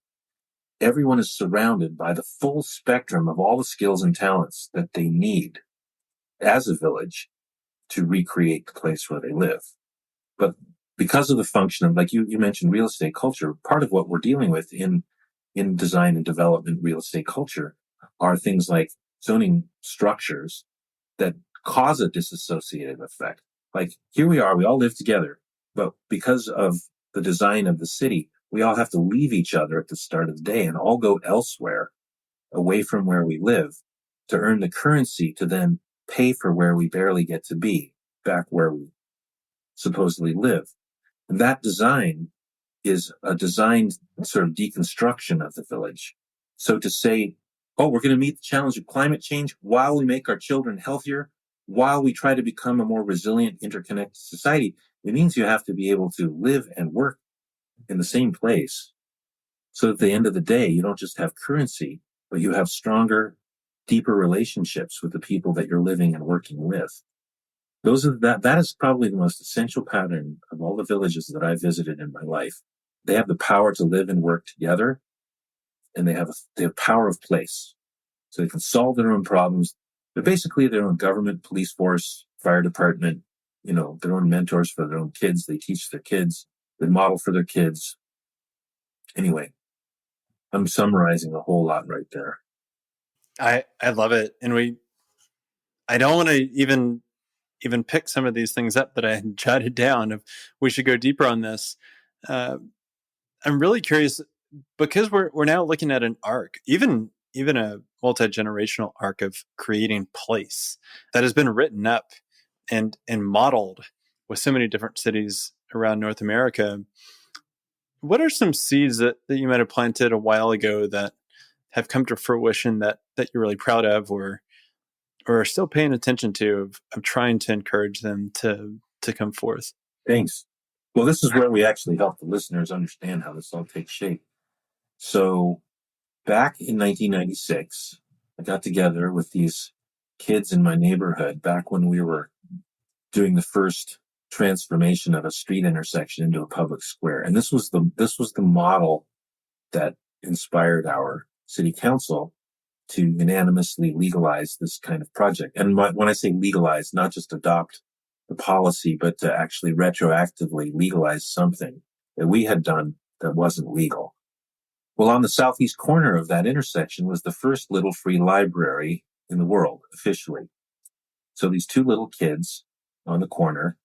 everyone is surrounded by the full spectrum of all the skills and talents that they need as a village to recreate the place where they live. But because of the function of, like you mentioned, real estate culture, part of what we're dealing with in design and development real estate culture are things like zoning structures that cause a disassociative effect. Like here we are, we all live together, but because of the design of the city, we all have to leave each other at the start of the day and all go elsewhere away from where we live to earn the currency to then pay for where we barely get to be back where we supposedly live. And that design is a designed sort of deconstruction of the village. So to say, oh, we're going to meet the challenge of climate change while we make our children healthier, while we try to become a more resilient, interconnected society, it means you have to be able to live and work in the same place. So at the end of the day, you don't just have currency, but you have stronger, deeper relationships with the people that you're living and working with. That is probably the most essential pattern of all the villages that I've visited in my life. They have the power to live and work together, and they have power of place. So they can solve their own problems. They're basically their own government, police force, fire department, their own mentors for their own kids. They teach their kids, they model for their kids. Anyway, I'm summarizing a whole lot right there. I love it. And I don't want to even pick some of these things up that I had jotted down. If we should go deeper on this, I'm really curious because we're now looking at an arc, even a multi-generational arc of creating place that has been written up and modeled with so many different cities around North America. What are some seeds that you might have planted a while ago that have come to fruition that you're really proud of, or are still paying attention to, of trying to encourage them to come forth? Thanks. Well, this is where we actually help the listeners understand how this all takes shape. So back in 1996, I got together with these kids in my neighborhood back when we were doing the first transformation of a street intersection into a public square. And this was the model that inspired our city council to unanimously legalize this kind of project. And when I say legalize, not just adopt the policy, but to actually retroactively legalize something that we had done that wasn't legal. Well, on the southeast corner of that intersection was the first little free library in the world, officially. So these two little kids on the corner,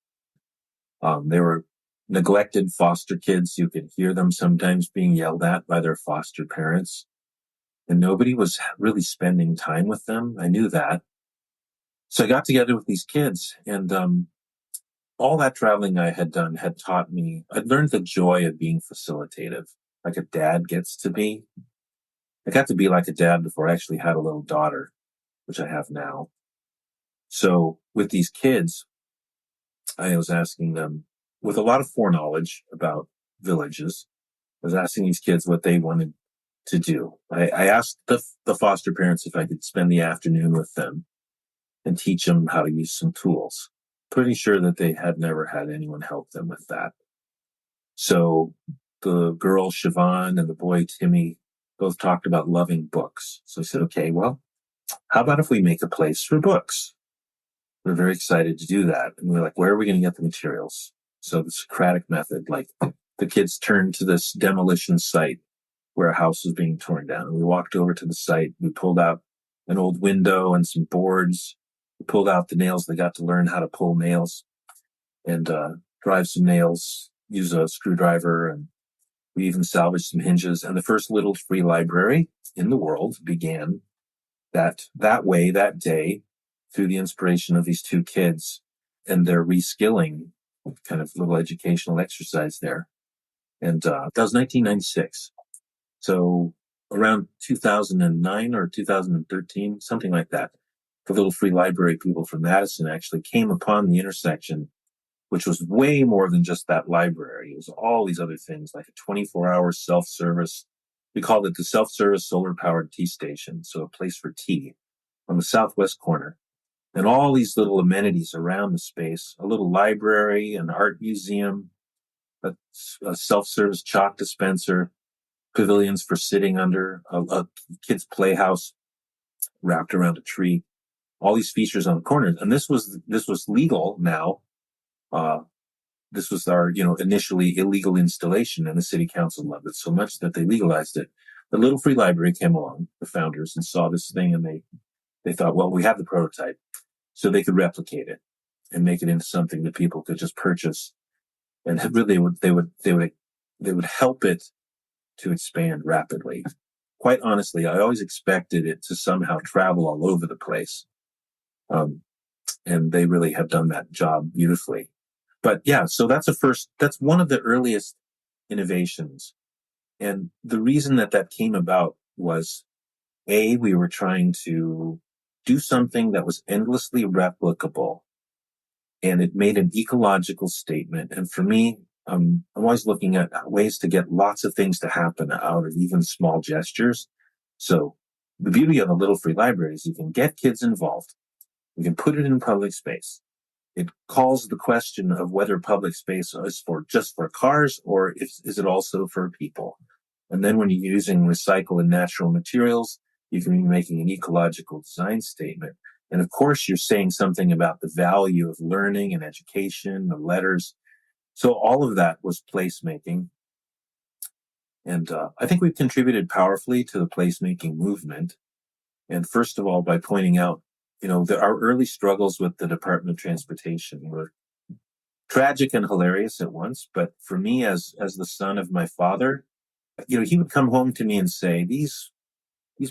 they were neglected foster kids. You could hear them sometimes being yelled at by their foster parents. And nobody was really spending time with them. I knew that. So I got together with these kids, and all that traveling I had done had taught me, I'd learned the joy of being facilitative, like a dad gets to be. I got to be like a dad before I actually had a little daughter, which I have now. So with these kids, I was asking them, with a lot of foreknowledge about villages, I was asking these kids what they wanted to do. I asked the foster parents if I could spend the afternoon with them and teach them how to use some tools. Pretty sure that they had never had anyone help them with that. So the girl Siobhan and the boy Timmy both talked about loving books. So I said, okay, well, how about if we make a place for books? We're very excited to do that. And we're like, where are we going to get the materials? So the Socratic method, like the kids turned to this demolition site where a house was being torn down. And we walked over to the site. We pulled out an old window and some boards. We pulled out the nails. They got to learn how to pull nails and drive some nails, use a screwdriver, and we even salvaged some hinges. And the first little free library in the world began that way, that day, through the inspiration of these two kids and their reskilling, kind of little educational exercise there. And that was 1996. So around 2009 or 2013, something like that, the little free library people from Madison actually came upon the intersection, which was way more than just that library. It was all these other things, like a 24-hour self-service. We called it the self-service solar-powered tea station, so a place for tea on the southwest corner. and all these little amenities around the space, a little library, an art museum, a self-service chalk dispenser, pavilions for sitting under, a kid's playhouse wrapped around a tree, all these features on the corners. And this was legal now. This was our, initially illegal installation, and the city council loved it so much that they legalized it. The Little Free Library came along, the founders, and saw this thing, and they thought, well, we have the prototype, so they could replicate it and make it into something that people could just purchase, and really they would help it to expand rapidly. Quite honestly, I always expected it to somehow travel all over the place, and they really have done that job beautifully. But yeah, so that's one of the earliest innovations. And the reason that came about was, we were trying to do something that was endlessly replicable, and it made an ecological statement. And for me, I'm always looking at ways to get lots of things to happen out of even small gestures. So the beauty of a Little Free Library is you can get kids involved. You can put it in public space. It calls the question of whether public space is just for cars, or is it also for people. And then when you're using recycled and natural materials, you can be making an ecological design statement. And of course, you're saying something about the value of learning and education, the letters. So all of that was placemaking. And I think we've contributed powerfully to the placemaking movement. And first of all, by pointing out, our early struggles with the Department of Transportation were tragic and hilarious at once. But for me, as the son of my father, he would come home to me and say, these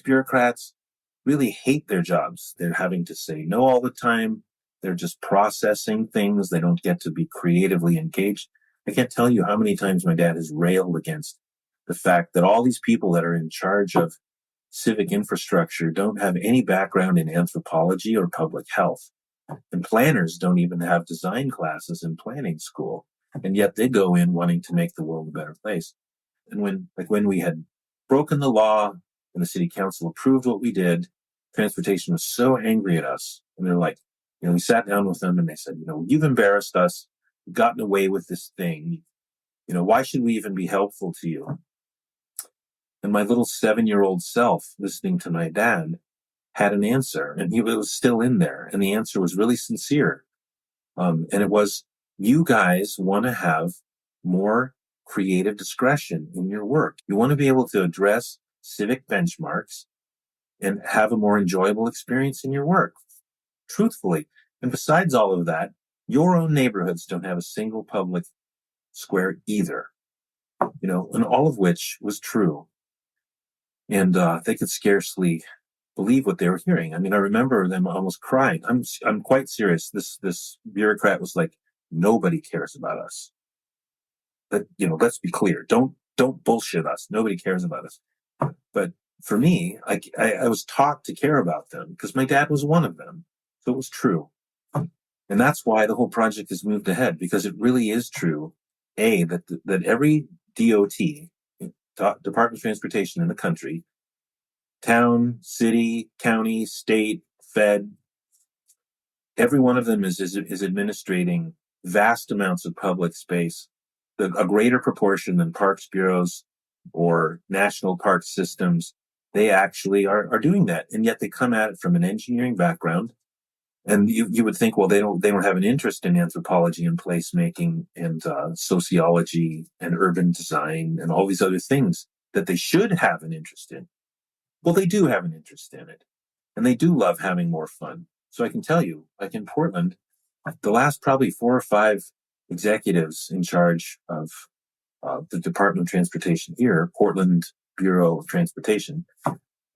bureaucrats really hate their jobs. They're having to say no all the time. They're just processing things. They don't get to be creatively engaged. I can't tell you how many times my dad has railed against the fact that all these people that are in charge of civic infrastructure don't have any background in anthropology or public health. And planners don't even have design classes in planning school. And yet they go in wanting to make the world a better place. And when we had broken the law and the city council approved what we did, transportation was so angry at us. And they're like, we sat down with them and they said, you've embarrassed us. You've gotten away with this thing. Why should we even be helpful to you? And my little 7-year-old self, listening to my dad, had an answer, and it was still in there. And the answer was really sincere. And it was, you guys want to have more creative discretion in your work. You want to be able to address civic benchmarks and have a more enjoyable experience in your work, truthfully. And besides all of that, your own neighborhoods don't have a single public square either, and all of which was true. And they could scarcely believe what they were hearing. I mean, I remember them almost crying. I'm quite serious. This bureaucrat was like, nobody cares about us. But let's be clear. Don't bullshit us. Nobody cares about us. But for me, I was taught to care about them because my dad was one of them. So it was true. And that's why the whole project has moved ahead, because it really is true. That every DOT, Department of Transportation in the country, town, city, county, state, fed, every one of them is administrating vast amounts of public space, a greater proportion than parks bureaus or national park systems. They actually are doing that, and yet they come at it from an engineering background. And you would think, well, they don't have an interest in anthropology and placemaking and sociology and urban design and all these other things that they should have an interest in. Well, they do have an interest in it, and they do love having more fun. So I can tell you, like in Portland, the last probably 4 or 5 executives in charge of the Department of Transportation here, Portland Bureau of Transportation,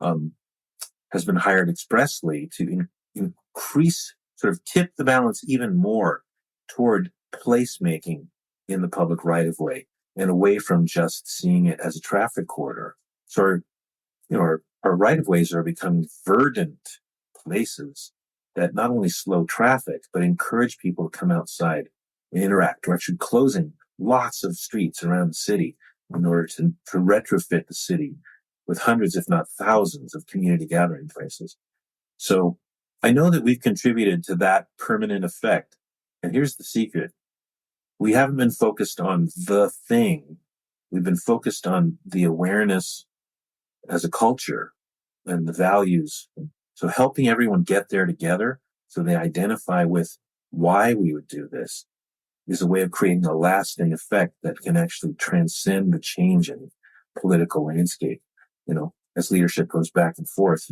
has been hired expressly to increase, sort of tip the balance even more toward placemaking in the public right-of-way and away from just seeing it as a traffic corridor. So our right-of-ways are becoming verdant places that not only slow traffic, but encourage people to come outside and interact. We're actually closing lots of streets around the city in order to retrofit the city with hundreds, if not thousands, of community gathering places. So I know that we've contributed to that permanent effect. And here's the secret. We haven't been focused on the thing. We've been focused on the awareness as a culture and the values. So helping everyone get there together so they identify with why we would do this is a way of creating a lasting effect that can actually transcend the change in political landscape. As leadership goes back and forth,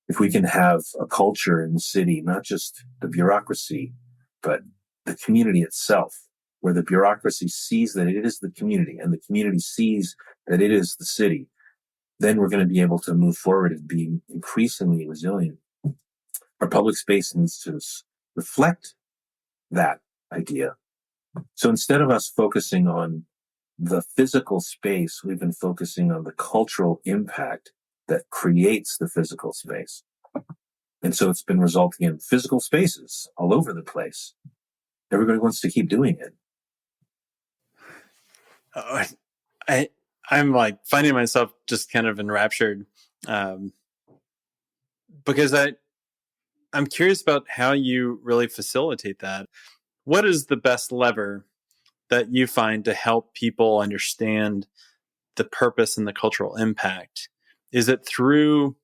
if we can have a culture in the city, not just the bureaucracy, but the community itself, where the bureaucracy sees that it is the community and the community sees that it is the city, then we're going to be able to move forward and be increasingly resilient. Our public space needs to reflect that idea. So instead of us focusing on the physical space, we've been focusing on the cultural impact that creates the physical space. And so it's been resulting in physical spaces all over the place. Everybody wants to keep doing it. I'm like finding myself just kind of enraptured because I'm curious about how you really facilitate that. What is the best lever that you find to help people understand the purpose and the cultural impact? Is it through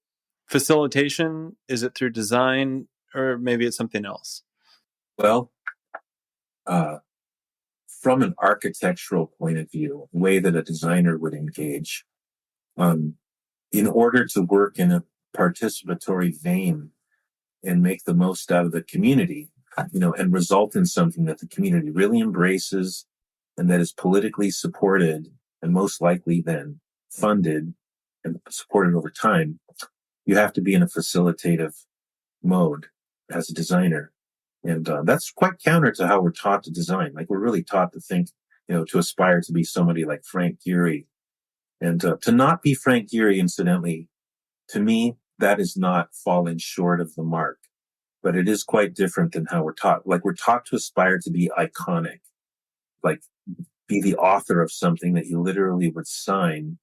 facilitation? Is it through design? Or maybe it's something else? Well, from an architectural point of view, the way that a designer would engage, in order to work in a participatory vein and make the most out of the community, and result in something that the community really embraces and that is politically supported and most likely then funded and supported over time, you have to be in a facilitative mode as a designer. And that's quite counter to how we're taught to design. Like we're really taught to think, to aspire to be somebody like Frank Gehry. And to not be Frank Gehry, incidentally, to me, that is not falling short of the mark. But it is quite different than how we're taught. Like we're taught to aspire to be iconic, like be the author of something that you literally would sign.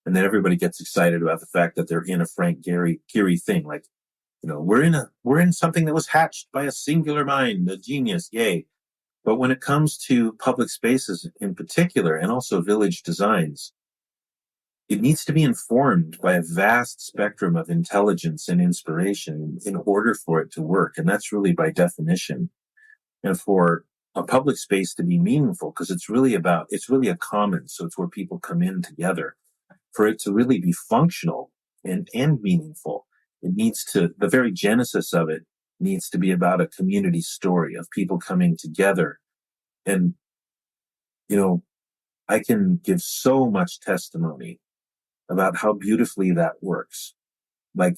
And then everybody gets excited about the fact that they're in a Frank Gehry thing. Like, we're in something that was hatched by a singular mind, a genius, yay. But when it comes to public spaces in particular, and also village designs, it needs to be informed by a vast spectrum of intelligence and inspiration in order for it to work. And that's really by definition. And for a public space to be meaningful, because it's really a commons. So it's where people come in together. For it to really be functional and meaningful, the very genesis of it needs to be about a community story of people coming together. And, I can give so much testimony about how beautifully that works. Like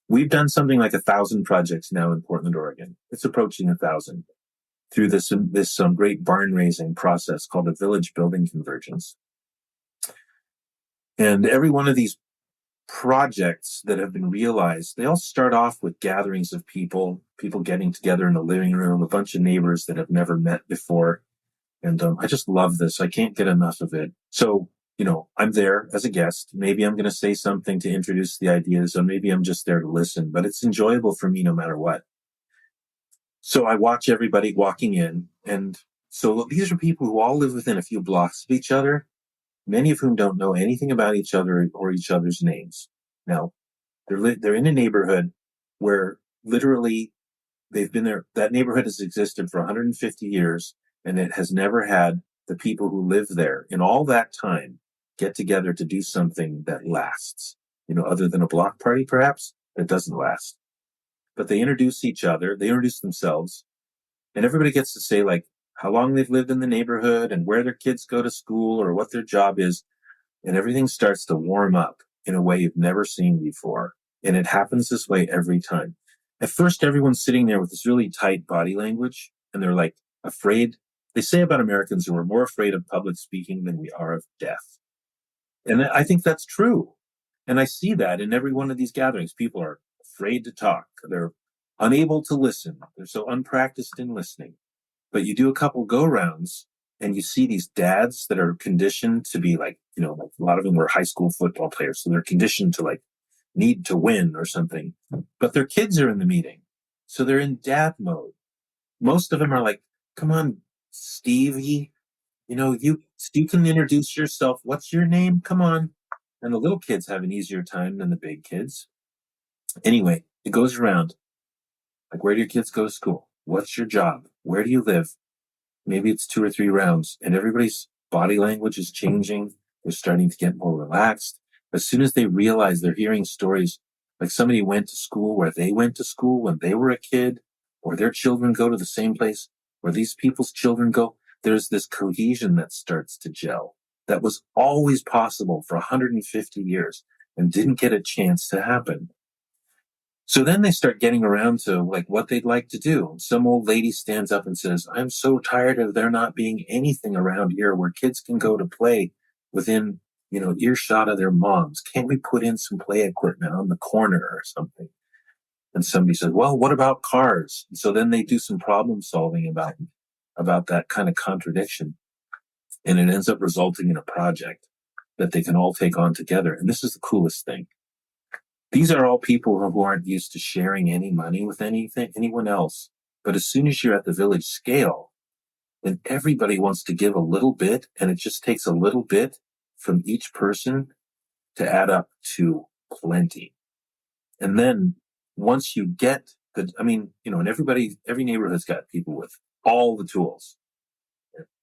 we've done something like 1,000 projects now in Portland, Oregon. It's approaching 1,000 through this great barn raising process called a village building convergence. And every one of these projects that have been realized, they all start off with gatherings of people getting together in a living room, a bunch of neighbors that have never met before. And I just love this. I can't get enough of it. So, I'm there as a guest. Maybe I'm going to say something to introduce the ideas, or maybe I'm just there to listen, but it's enjoyable for me no matter what. So I watch everybody walking in. And so these are people who all live within a few blocks of each other, many of whom don't know anything about each other or each other's names. Now, they're in a neighborhood where literally they've been there. That neighborhood has existed for 150 years, and it has never had the people who live there in all that time get together to do something that lasts, other than a block party, perhaps, that doesn't last. But they introduce each other, they introduce themselves, and everybody gets to say, like, how long they've lived in the neighborhood and where their kids go to school or what their job is. And everything starts to warm up in a way you've never seen before. And it happens this way every time. At first, everyone's sitting there with this really tight body language, and they're like afraid. They say about Americans who are more afraid of public speaking than we are of death. And I think that's true. And I see that in every one of these gatherings. People are afraid to talk. They're unable to listen. They're so unpracticed in listening. But you do a couple go-rounds and you see these dads that are conditioned to be like, like a lot of them were high school football players. So they're conditioned to like need to win or something. But their kids are in the meeting. So they're in dad mode. Most of them are like, come on, Stevie, you can introduce yourself. What's your name? Come on. And the little kids have an easier time than the big kids. Anyway, it goes around. Like, where do your kids go to school? What's your job? Where do you live? Maybe it's 2 or 3 rounds, and everybody's body language is changing. They're starting to get more relaxed. As soon as they realize they're hearing stories, like somebody went to school where they went to school when they were a kid, or their children go to the same place where these people's children go, there's this cohesion that starts to gel that was always possible for 150 years and didn't get a chance to happen. So then they start getting around to like what they'd like to do. Some old lady stands up and says, I'm so tired of there not being anything around here where kids can go to play within, earshot of their moms. Can't we put in some play equipment on the corner or something? And somebody says, well, what about cars? And so then they do some problem solving about that kind of contradiction. And it ends up resulting in a project that they can all take on together. And this is the coolest thing. These are all people who aren't used to sharing any money with anyone else. But as soon as you're at the village scale, then everybody wants to give a little bit, and it just takes a little bit from each person to add up to plenty. And then once you get and every neighborhood's got people with all the tools,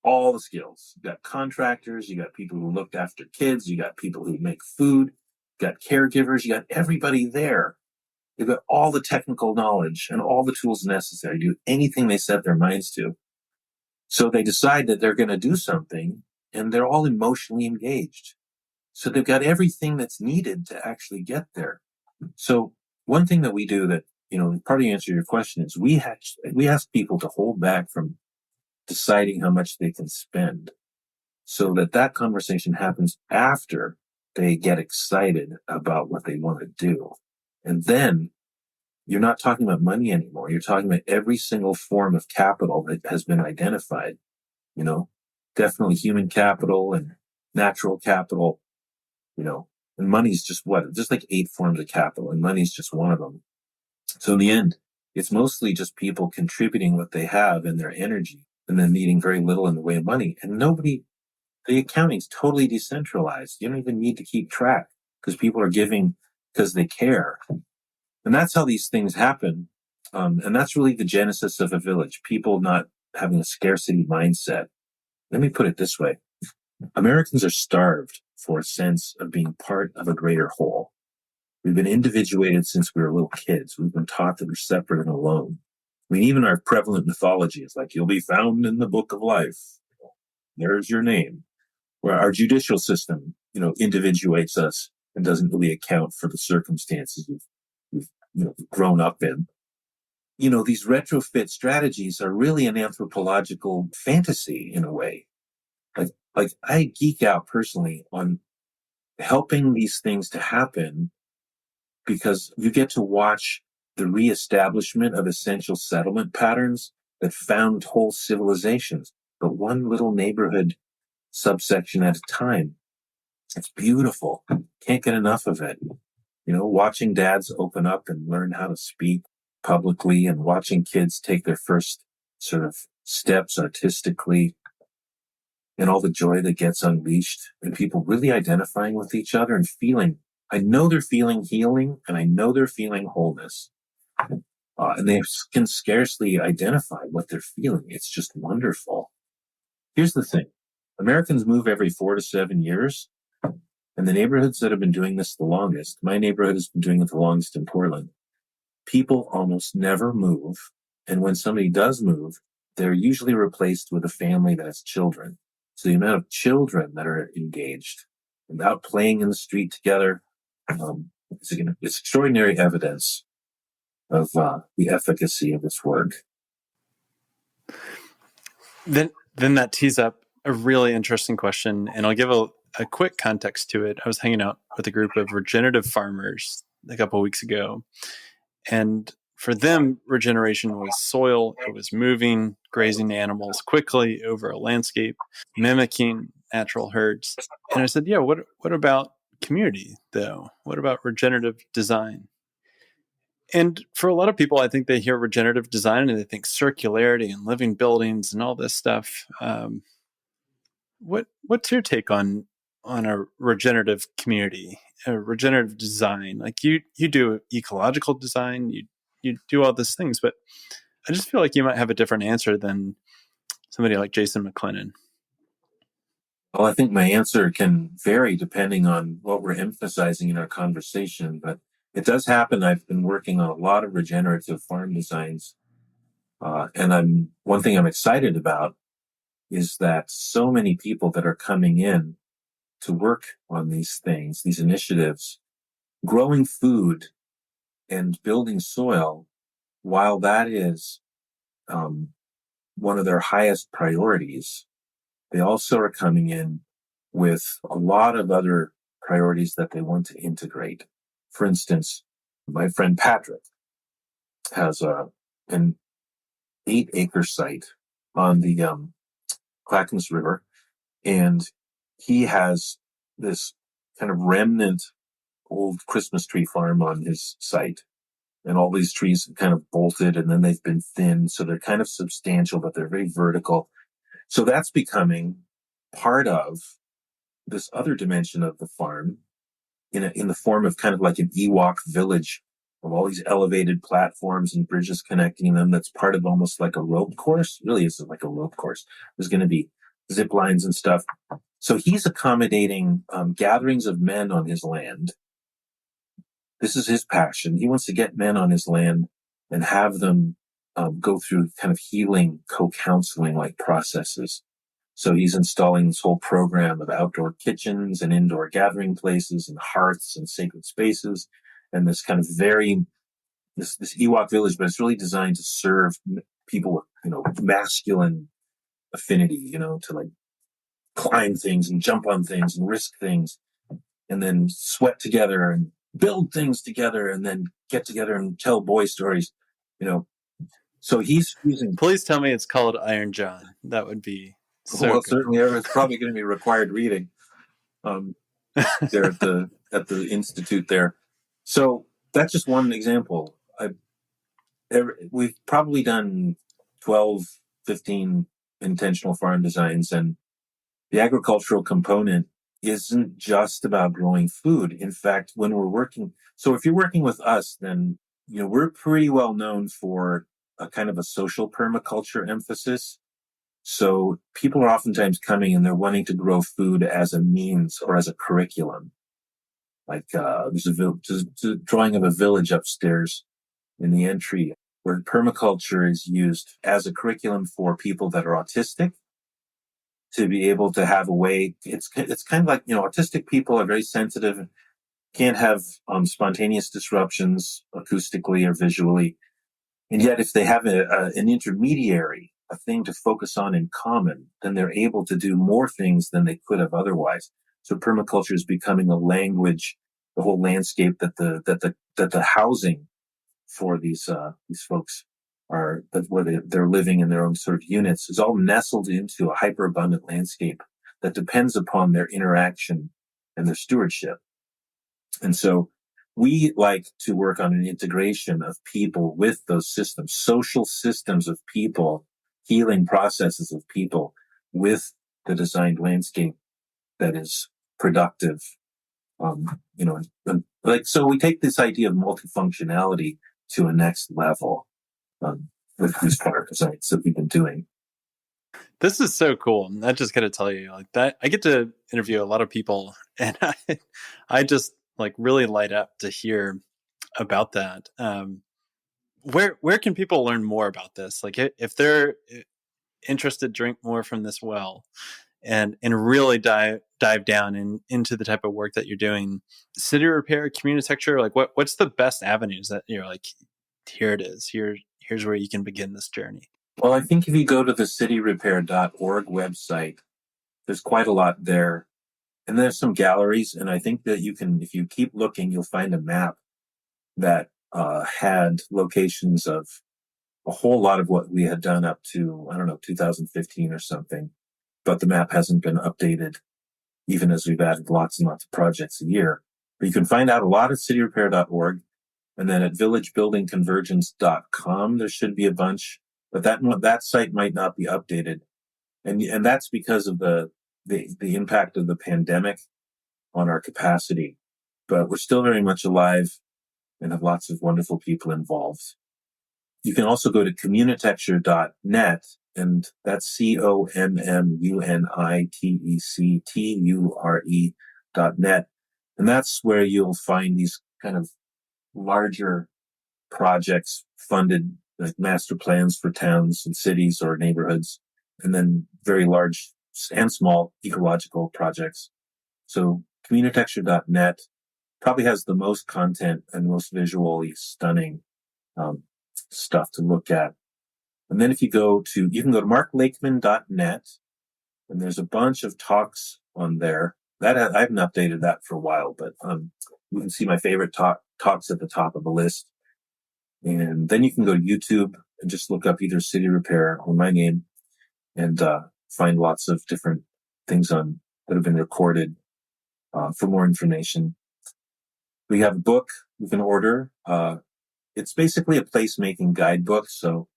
all the skills. You got contractors, you got people who looked after kids, you got people who make food, you got caregivers, you got everybody there. They've got all the technical knowledge and all the tools necessary to do anything they set their minds to. So they decide that they're going to do something, and they're all emotionally engaged. So they've got everything that's needed to actually get there. So one thing that we do that, part of the answer to your question is we ask people to hold back from deciding how much they can spend so that conversation happens after they get excited about what they want to do. And then you're not talking about money anymore. You're talking about every single form of capital that has been identified, definitely human capital and natural capital, and money's just just like 8 forms of capital, and money's just one of them. So in the end, it's mostly just people contributing what they have and their energy and then needing very little in the way of money. And the accounting's totally decentralized. You don't even need to keep track because people are giving because they care. And that's how these things happen. And that's really the genesis of a village, people not having a scarcity mindset. Let me put it this way. Americans are starved for a sense of being part of a greater whole. We've been individuated since we were little kids. We've been taught that we're separate and alone. I mean, even our prevalent mythology is like, you'll be found in the book of life. There's your name. Where our judicial system, individuates us and doesn't really account for the circumstances we've grown up in. These retrofit strategies are really an anthropological fantasy in a way. Like I geek out personally on helping these things to happen because you get to watch the reestablishment of essential settlement patterns that found whole civilizations, but one little neighborhood subsection at a time. It's beautiful. Can't get enough of it. Watching dads open up and learn how to speak publicly and watching kids take their first sort of steps artistically and all the joy that gets unleashed and people really identifying with each other and feeling, I know they're feeling healing and I know they're feeling wholeness. And they can scarcely identify what they're feeling. It's just wonderful. Here's the thing. Americans move every 4 to 7 years. And the neighborhoods that have been doing this the longest, my neighborhood has been doing it the longest in Portland, people almost never move. And when somebody does move, they're usually replaced with a family that has children. So the amount of children that are engaged and out playing in the street together, it's extraordinary evidence of the efficacy of this work. Then that tees up a really interesting question, and I'll give a quick context to it. I was hanging out with a group of regenerative farmers a couple of weeks ago, and for them, regeneration was soil. It was moving, grazing animals quickly over a landscape, mimicking natural herds. And I said, yeah, what about community, though? What about regenerative design? And for a lot of people, I think they hear regenerative design and they think circularity and living buildings and all this stuff. What's your take on a regenerative community, a regenerative design? Like you do ecological design, you do all these things, but I just feel like you might have a different answer than somebody like Jason McLennan. Well, I think my answer can vary depending on what we're emphasizing in our conversation, but it does happen. I've been working on a lot of regenerative farm designs, and one thing I'm excited about is that so many people that are coming in to work on these things, these initiatives, growing food and building soil, while that is um, one of their highest priorities, they also are coming in with a lot of other priorities that they want to integrate. For instance, my friend Patrick has an 8-acre site on the Clackamas River, and he has this kind of remnant old Christmas tree farm on his site. And all these trees have kind of bolted and then they've been thinned. So they're kind of substantial, but they're very vertical. So that's becoming part of this other dimension of the farm in the form of kind of like an Ewok village of all these elevated platforms and bridges connecting them. That's part of almost like a rope course. It really isn't like a rope course. There's going to be zip lines and stuff. So he's accommodating gatherings of men on his land. This is his passion. He wants to get men on his land and have them go through kind of healing, co-counseling like processes. So he's installing this whole program of outdoor kitchens and indoor gathering places and hearths and sacred spaces, and this kind of this Ewok village, but it's really designed to serve people with, masculine affinity, to like climb things and jump on things and risk things and then sweat together and build things together and then get together and tell boy stories, you know. So he's using. Please tell me it's called Iron John. That would be so Well, good. certainly it's probably going to be required reading there at the institute there. So that's just one example. We've probably done 12, 15 intentional farm designs, and the agricultural component isn't just about growing food. In fact, when we're working, so if you're working with us, then, we're pretty well known for a kind of a social permaculture emphasis. So people are oftentimes coming and they're wanting to grow food as a means or as a curriculum. Like there's a drawing of a village upstairs in the entry where permaculture is used as a curriculum for people that are autistic to be able to have a way. It's kind of like, autistic people are very sensitive, can't have spontaneous disruptions acoustically or visually. And yet if they have an intermediary, a thing to focus on in common, then they're able to do more things than they could have otherwise. So permaculture is becoming a language, the whole landscape that the housing for these folks are, that where they're living in their own sort of units, is all nestled into a hyperabundant landscape that depends upon their interaction and their stewardship. And so we like to work on an integration of people with those systems, social systems of people, healing processes of people with the designed landscape that is productive. So we take this idea of multifunctionality to a next level with these product designs that we've been doing. This is so cool. I just got to tell you, like that, I get to interview a lot of people, and I just like really light up to hear about that. Where can people learn more about this? Like if they're interested, drink more from this well, and really dive down into the type of work that you're doing. City repair, communitecture, like what's the best avenues that you're like, here it is. Here's where you can begin this journey. Well, I think if you go to the cityrepair.org website, there's quite a lot there. And there's some galleries, and I think that you can, if you keep looking, you'll find a map that had locations of a whole lot of what we had done up to, 2015 or something. But the map hasn't been updated, even as we've added lots and lots of projects a year. But you can find out a lot at cityrepair.org. And then at villagebuildingconvergence.com, there should be a bunch, but that site might not be updated. And that's because of the impact of the pandemic on our capacity. But we're still very much alive and have lots of wonderful people involved. You can also go to communitecture.net, and that's communitecture.net. And that's where you'll find these kind of larger projects funded, like master plans for towns and cities or neighborhoods, and then very large and small ecological projects. So communitecture.net probably has the most content and most visually stunning stuff to look at. And then if you can go to marklakeman.net, and there's a bunch of talks on there. That I haven't updated that for a while, but you can see my favorite talks at the top of the list. And then you can go to YouTube and just look up either City Repair or my name and find lots of different things that have been recorded for more information. We have a book you can order. It's basically a placemaking guidebook, so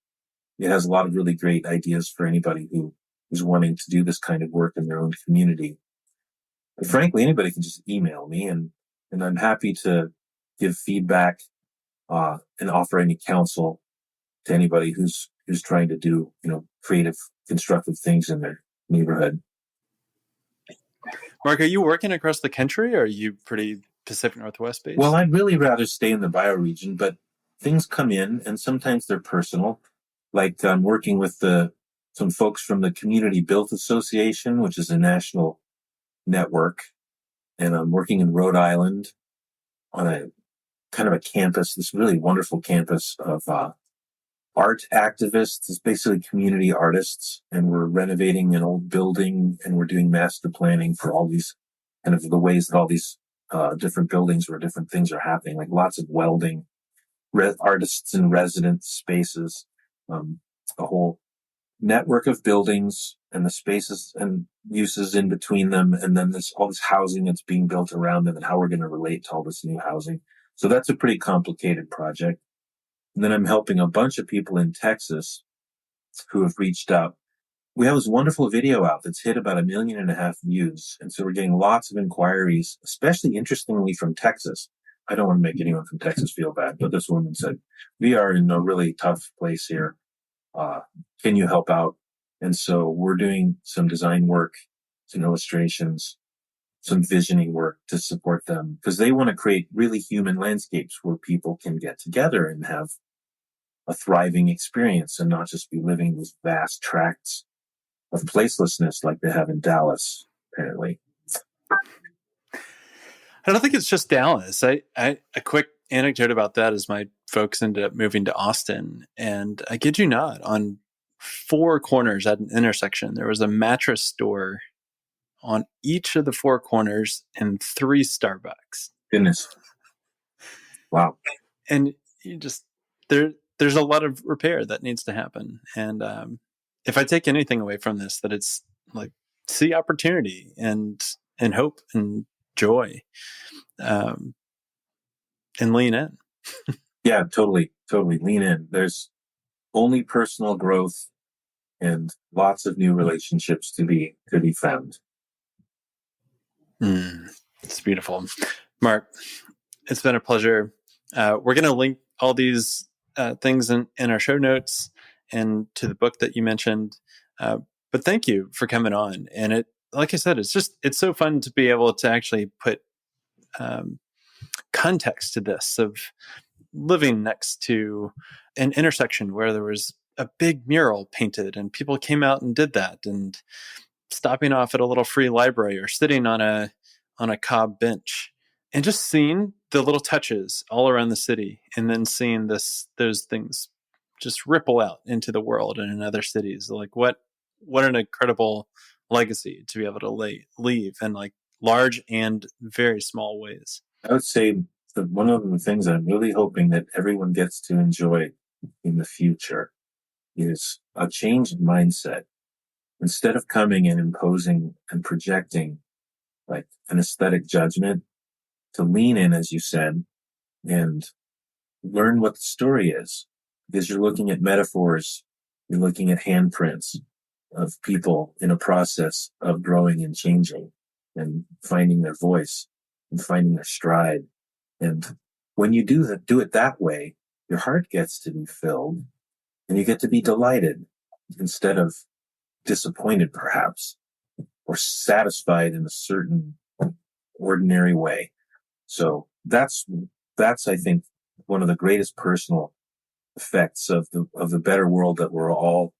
it has a lot of really great ideas for anybody who is wanting to do this kind of work in their own community. But frankly, anybody can just email me, and I'm happy to give feedback and offer any counsel to anybody who's trying to do creative, constructive things in their neighborhood. Mark, are you working across the country, or are you pretty Pacific Northwest based? Well, I'd really rather stay in the bioregion, but things come in, and sometimes they're personal. Like I'm working with some folks from the Community Built Association, which is a national network, and I'm working in Rhode Island on a kind of a campus, this really wonderful campus of art activists. It's basically community artists, and we're renovating an old building, and we're doing master planning for all these kind of the ways that all these different buildings where different things are happening, like lots of welding, artists in resident spaces, a whole network of buildings and the spaces and uses in between them, and then all this housing that's being built around them and how we're going to relate to all this new housing. So that's a pretty complicated project. And then I'm helping a bunch of people in Texas who have reached out. We have this wonderful video out that's hit about 1.5 million views. And so we're getting lots of inquiries, especially interestingly from Texas. I don't want to make anyone from Texas feel bad, but this woman said, we are in a really tough place here. Can you help out? And so we're doing some design work, some illustrations, some visioning work to support them, because they want to create really human landscapes where people can get together and have a thriving experience and not just be living these vast tracts of placelessness like they have in Dallas, apparently. I don't think it's just Dallas. A quick anecdote about that is my folks ended up moving to Austin, and I kid you not, on 4 corners at an intersection, there was a mattress store on each of the 4 corners and 3 Starbucks. Goodness. Wow. And you just, there's a lot of repair that needs to happen. And if I take anything away from this, that it's like, see opportunity and hope and joy, and lean in. Yeah, totally lean in. There's only personal growth and lots of new relationships to be found. It's beautiful. Mark, it's been a pleasure. We're going to link all these things in our show notes and to the book that you mentioned. But thank you for coming on. And it, like I said, it's so fun to be able to actually put context to this, of living next to an intersection where there was a big mural painted and people came out and did that, and stopping off at a little free library or sitting on a cob bench and just seeing the little touches all around the city, and then seeing those things just ripple out into the world and in other cities. Like what an incredible legacy to be able to leave in like large and very small ways. I would say that one of the things I'm really hoping that everyone gets to enjoy in the future is a change in mindset. Instead of coming and imposing and projecting like an aesthetic judgment, to lean in, as you said, and learn what the story is, because you're looking at metaphors, you're looking at handprints of people in a process of growing and changing and finding their voice and finding their stride. And when you do it that way, your heart gets to be filled and you get to be delighted instead of disappointed, perhaps, or satisfied in a certain ordinary way. So that's I think, one of the greatest personal effects of the better world that we're all,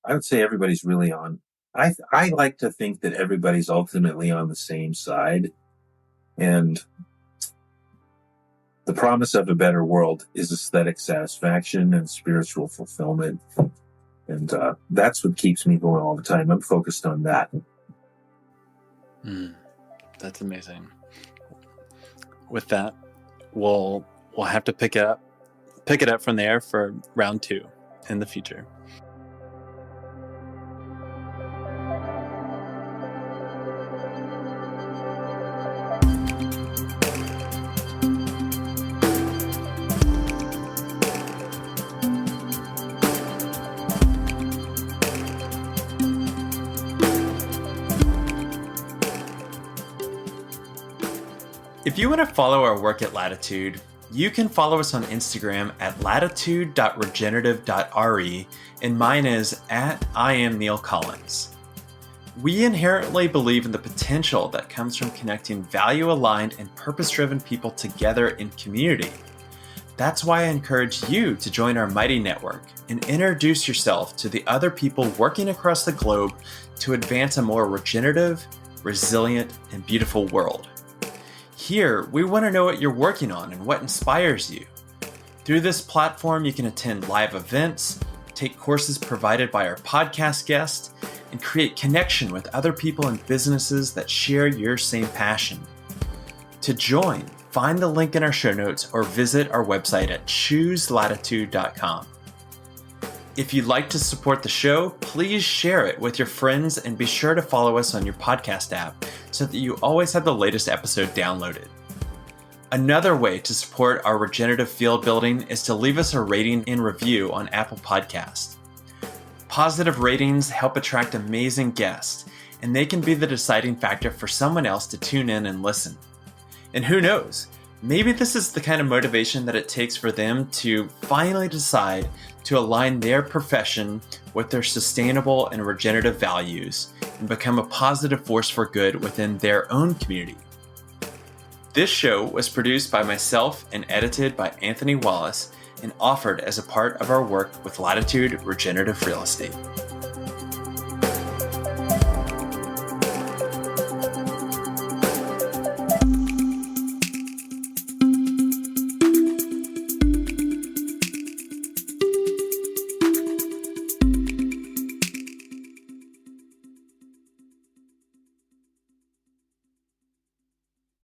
I would say everybody's really on. I like to think that everybody's ultimately on the same side. And the promise of a better world is aesthetic satisfaction and spiritual fulfillment. And that's what keeps me going all the time. I'm focused on that. That's amazing. With that, we'll have to pick it up from there for round 2 in the future. If you want to follow our work at Latitude, you can follow us on Instagram at latitude.regenerative.re, and mine is at I am Neil Collins. We inherently believe in the potential that comes from connecting value-aligned and purpose-driven people together in community. That's why I encourage you to join our mighty network and introduce yourself to the other people working across the globe to advance a more regenerative, resilient, and beautiful world. Here, we want to know what you're working on and what inspires you. Through this platform, you can attend live events, take courses provided by our podcast guests, and create connection with other people and businesses that share your same passion. To join, find the link in our show notes or visit our website at chooselatitude.com. If you'd like to support the show, please share it with your friends and be sure to follow us on your podcast app so that you always have the latest episode downloaded. Another way to support our regenerative field building is to leave us a rating and review on Apple Podcasts. Positive ratings help attract amazing guests, and they can be the deciding factor for someone else to tune in and listen. And who knows, maybe this is the kind of motivation that it takes for them to finally decide to align their profession with their sustainable and regenerative values and become a positive force for good within their own community. This show was produced by myself and edited by Anthony Wallace and offered as a part of our work with Latitude Regenerative Real Estate.